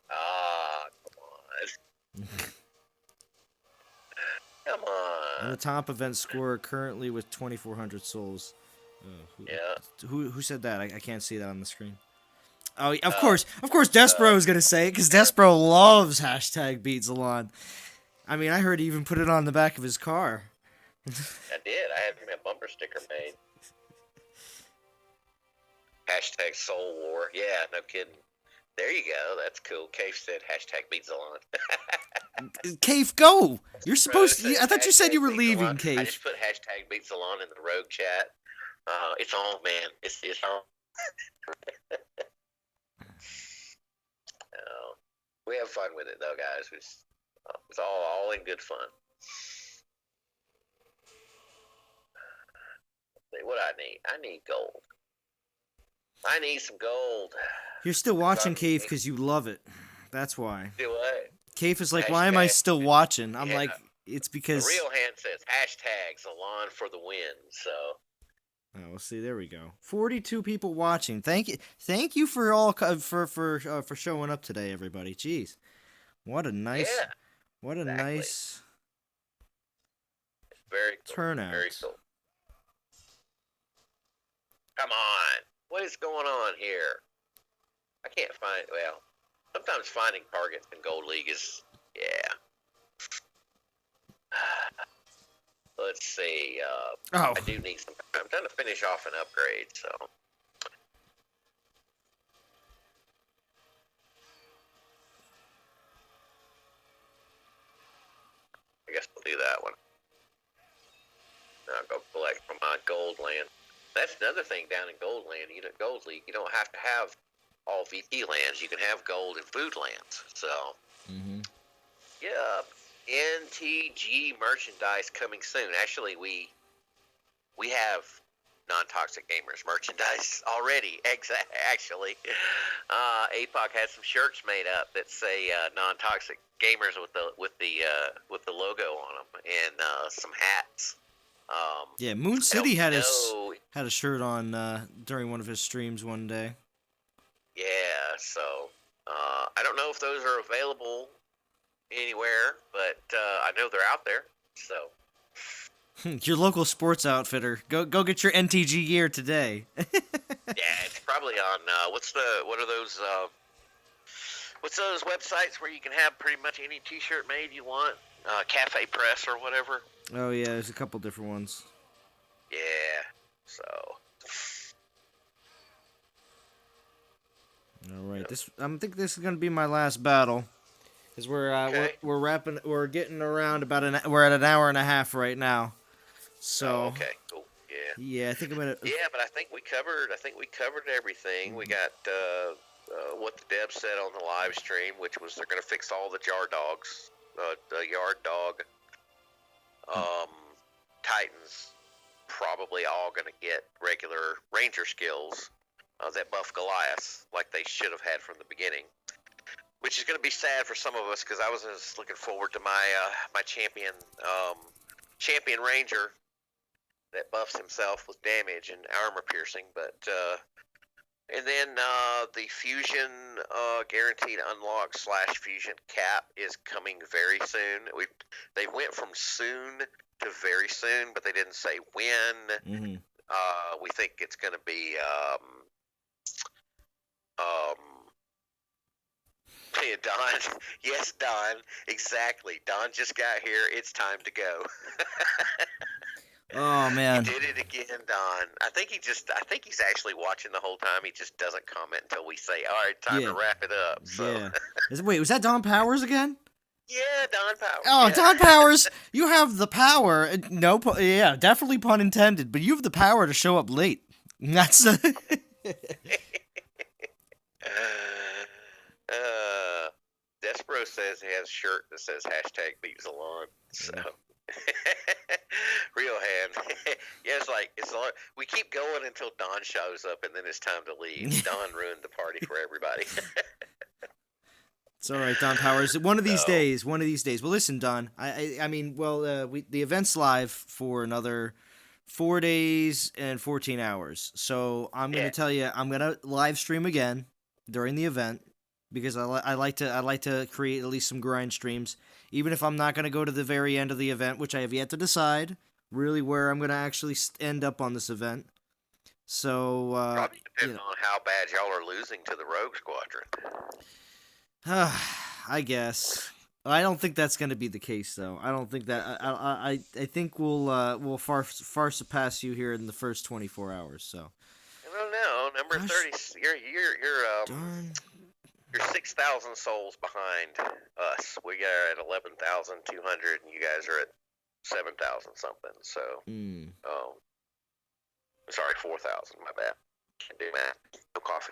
Ah, come on. Come And the on. top event scorer currently with 2,400 souls. Oh, Yeah. who said that? I can't see that on the screen. Oh, Uh, of course, Despero is gonna say it because Despero loves hashtag beat Zalon. I mean, I heard he even put it on the back of his car. I did. I had a bumper sticker made. Hashtag Soul War. Yeah, no kidding. There you go. That's cool. Cave said hashtag beat Zalon. Cave, go! You're supposed Rose to. says I thought you said you were hashtag beat leaving, Zalon. I Cave. just put hashtag beat Zalon in the rogue chat. It's on, man. It's on. We have fun with it, though, guys. It's all in good fun. What I need? I need gold. I need some gold. You're still watching Cave because you love it. That's why. Do what? Cave is like, why am I still watching? I'm like, it's because. The real hand says hashtag Zalon for the win. So. Oh, well, see, there we go. 42 people watching. Thank you for all for showing up today, everybody. Jeez, what a nice, nice. Very cool. Turnout. Very cool. Come on, what is going on here? I can't find. Well, sometimes finding targets in Gold League is Let's see. I do need some. I'm trying to finish off an upgrade, so. I guess we'll do that one. I'll go collect from my gold land. That's another thing down in Gold Land. Gold League, you don't have to have all VP lands. You can have gold and food lands. So, yeah, NTG merchandise coming soon. Actually, we have non-toxic gamers merchandise already. Actually, APOC had some shirts made up that say non-toxic gamers with the logo on them, and some hats. Yeah, Moon City had a shirt on during one of his streams one day. Yeah, so I don't know if those are available anywhere, but I know they're out there. So your local sports outfitter, go get your NTG gear today. Yeah, it's probably on what's those websites where you can have pretty much any T-shirt made you want? Cafe Press or whatever. Oh yeah, there's a couple different ones. Yeah, so. All right, I think this is gonna be my last battle, because we're wrapping, we're getting around we're at an hour and a half right now. So. Okay, cool. Yeah. Yeah, I think I'm gonna. Yeah, but I think we covered everything. We got what the Deb said on the live stream, which was they're gonna fix all the jar dogs, the yard dog. Titans probably all gonna get regular ranger skills that buff Goliath like they should have had from the beginning, which is gonna be sad for some of us because I was just looking forward to my my champion ranger that buffs himself with damage and armor piercing, but and then the fusion guaranteed unlock / fusion cap is coming very soon. They went from soon to very soon, but they didn't say when. We think it's going to be yeah, Don. Yes, Don. Exactly. Don just got here. It's time to go. Oh man! He did it again, Don. I think he's actually watching the whole time. He just doesn't comment until we say, "All right, time to wrap it up." So. Yeah. Wait, was that Don Powers again? Yeah, Don Powers. Oh, Yeah. Don Powers, you have the power. No, yeah, definitely pun intended. But you have the power to show up late. That's uh, Despero says he has a shirt that says hashtag beat Zalon. So. Real hand. Yeah, it's like we keep going until Don shows up, and then it's time to leave. Don ruined the party for everybody. It's all right, Don Powers. One of these So, days. One of these days. Well, listen, Don. I mean, well, the event's live for another 4 days and 14 hours. So I'm gonna yeah. tell you, I'm gonna live stream again during the event because I like to create at least some grind streams, even if I'm not gonna go to the very end of the event, which I have yet to decide really where I'm gonna actually end up on this event. So Probably depends on how bad y'all are losing to the Rogue Squadron. I guess. I don't think that's going to be the case, though. I don't think that. I think we'll far surpass you here in the first 24 hours. So. I don't know. Number Gosh. 30. Darn. You're 6,000 souls behind us. We are at 11,200, and you guys are at 7,000 something. So, sorry, 4,000. My bad. Can't do math. No coffee.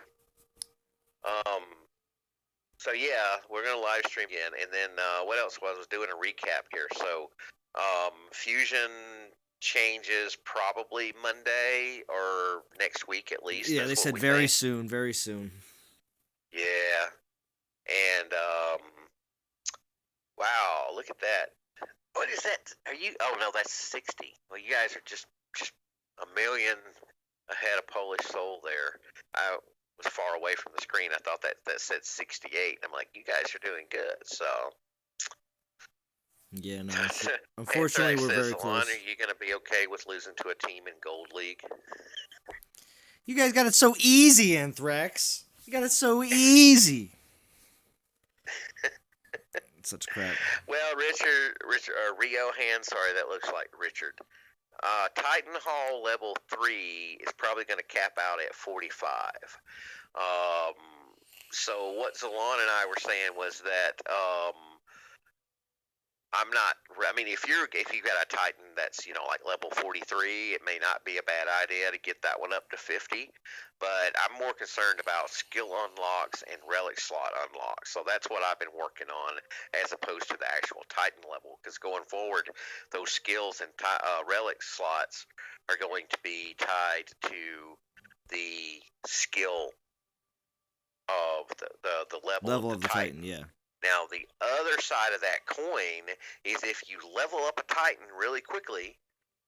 So yeah, we're gonna live stream again, and then what else was? I was doing a recap here. So, Fusion changes probably Monday or next week at least. Yeah, they said very soon, very soon. Yeah, and wow, look at that. What is that? Are you? Oh no, that's 60. Well, you guys are just a million ahead of Polish Soul there. I was far away from the screen. I thought that said 68. I'm like, you guys are doing good. So yeah, no. Unfortunately, we're very close. Are you gonna be okay with losing to a team in Gold League? You guys got it so easy, Anthrax. You got it so easy. Such crap. Well, Richard, Rio Hand. Sorry, that looks like Richard. Titan Hall level 3 is probably going to cap out at 45. So what Zalon and I were saying was that I'm not. I mean, if you've got a Titan that's like level 43, it may not be a bad idea to get that one up to 50. But I'm more concerned about skill unlocks and relic slot unlocks. So that's what I've been working on, as opposed to the actual Titan level. Because going forward, those skills and relic slots are going to be tied to the skill of the level of the Titan. Yeah. Now, the other side of that coin is if you level up a Titan really quickly,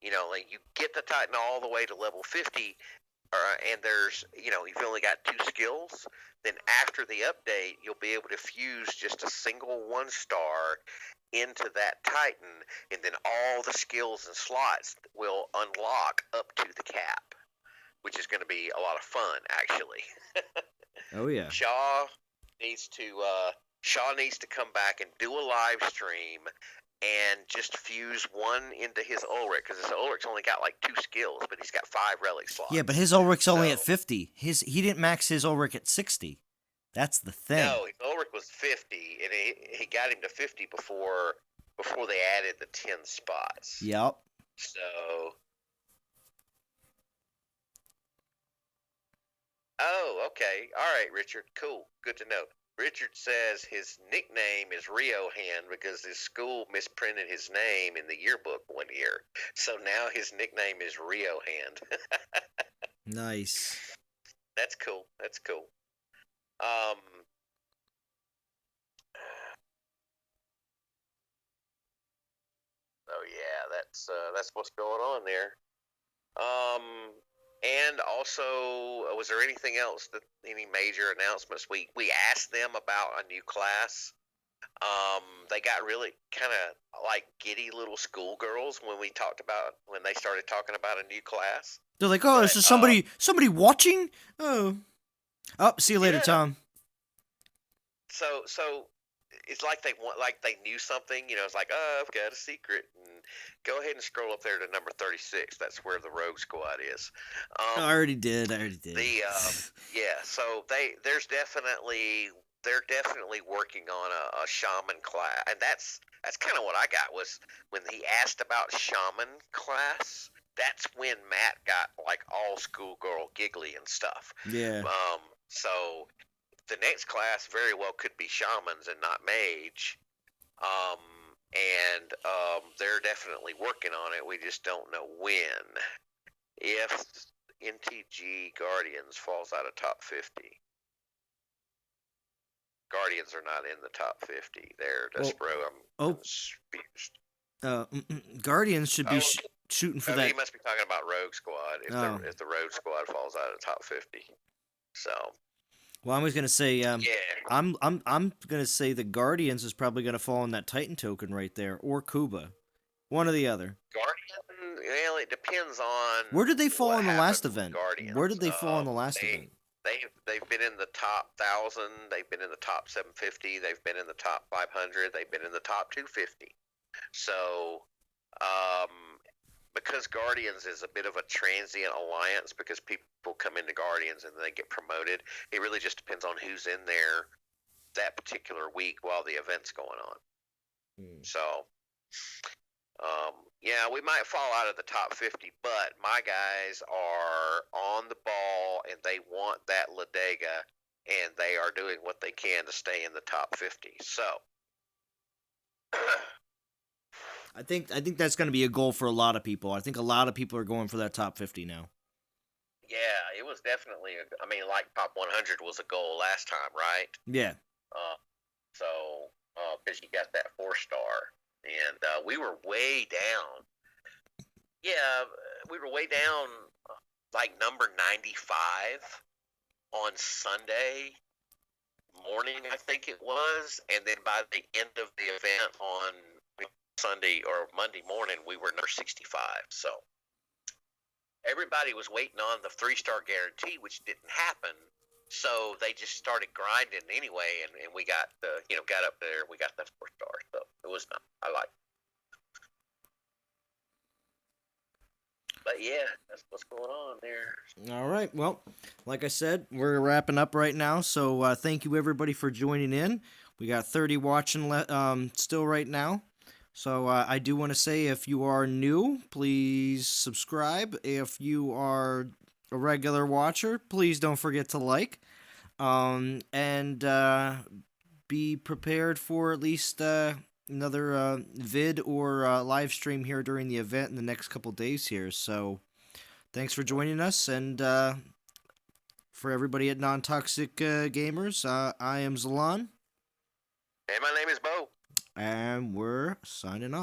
like you get the Titan all the way to level 50, and there's, you've only got 2 skills, then after the update, you'll be able to fuse just a single 1-star into that Titan, and then all the skills and slots will unlock up to the cap, which is going to be a lot of fun, actually. Oh, yeah. Shaw needs to come back and do a live stream and just fuse one into his Ulrich, because his Ulrich's only got like 2 skills, but he's got 5 relic slots. Yeah, but his Ulrich's only at 50. He didn't max his Ulrich at 60. That's the thing. No, his Ulrich was 50, and he got him to 50 before they added the 10 spots. Yep. So, oh, okay, all right, Richard, cool, good to know. Richard says his nickname is Rio Hand because his school misprinted his name in the yearbook one year. So now his nickname is Rio Hand. Nice. That's cool. That's cool. Oh yeah, that's what's going on there. And also, was there anything else any major announcements? We asked them about a new class. They got really kind of like giddy little schoolgirls when they started talking about a new class. They're like, "Oh, this is somebody watching." Oh, see you later, Tom. So it's like they knew something. It's like, oh, I've got a secret. And go ahead and scroll up there to number 36. That's where the Rogue Squad is. I already did. Yeah. So there's definitely they're definitely working on a shaman class, and that's kind of what I got was when he asked about shaman class. That's when Matt got like all schoolgirl giggly and stuff. Yeah. So the next class very well could be shamans and not mage. And they're definitely working on it. We just don't know when. If NTG Guardians falls out of top 50. Guardians are not in the top 50. They're Despero. I'm confused. Guardians should be Oh, shooting for he that. must be talking about Rogue Squad. If the Rogue Squad falls out of the top 50. So Well, I was gonna say, yeah, I'm gonna say the Guardians is probably gonna fall in that Titan token right there, or Kuba, one or the other. Guardian. Well, it depends on Where did they fall what in the last happened with event? Guardians. Where did they fall in the last They event? they've been in the top 1,000. They've been in the top 750. They've been in the top 500. They've been in the top 250. So, because Guardians is a bit of a transient alliance, because people come into Guardians and they get promoted, it really just depends on who's in there that particular week while the event's going on. So, yeah, we might fall out of the top 50, but my guys are on the ball and they want that Ladega, and they are doing what they can to stay in the top 50. So, I think that's going to be a goal for a lot of people. I think a lot of people are going for that top 50 now. yeah, it was definitely, like top 100 was a goal last time, right? Yeah. So, because you got that 4-star, and we were way down. Yeah, we were way down, like number 95 on Sunday morning, I think it was, and then by the end of the event on Sunday or Monday morning, we were number 65. So everybody was waiting on the 3-star guarantee, which didn't happen. So they just started grinding anyway, and we got got up there. We got that 4-star, so it was not. I like it. But yeah, that's what's going on there. All right. Well, like I said, we're wrapping up right now. So thank you everybody for joining in. We got 30 watching still right now. So I do want to say, if you are new, please subscribe. If you are a regular watcher, please don't forget to like. And be prepared for at least another vid or live stream here during the event in the next couple days here. So thanks for joining us. And for everybody at Non-Toxic Gamers, I am Zalon. And my name is Bo. And we're signing off.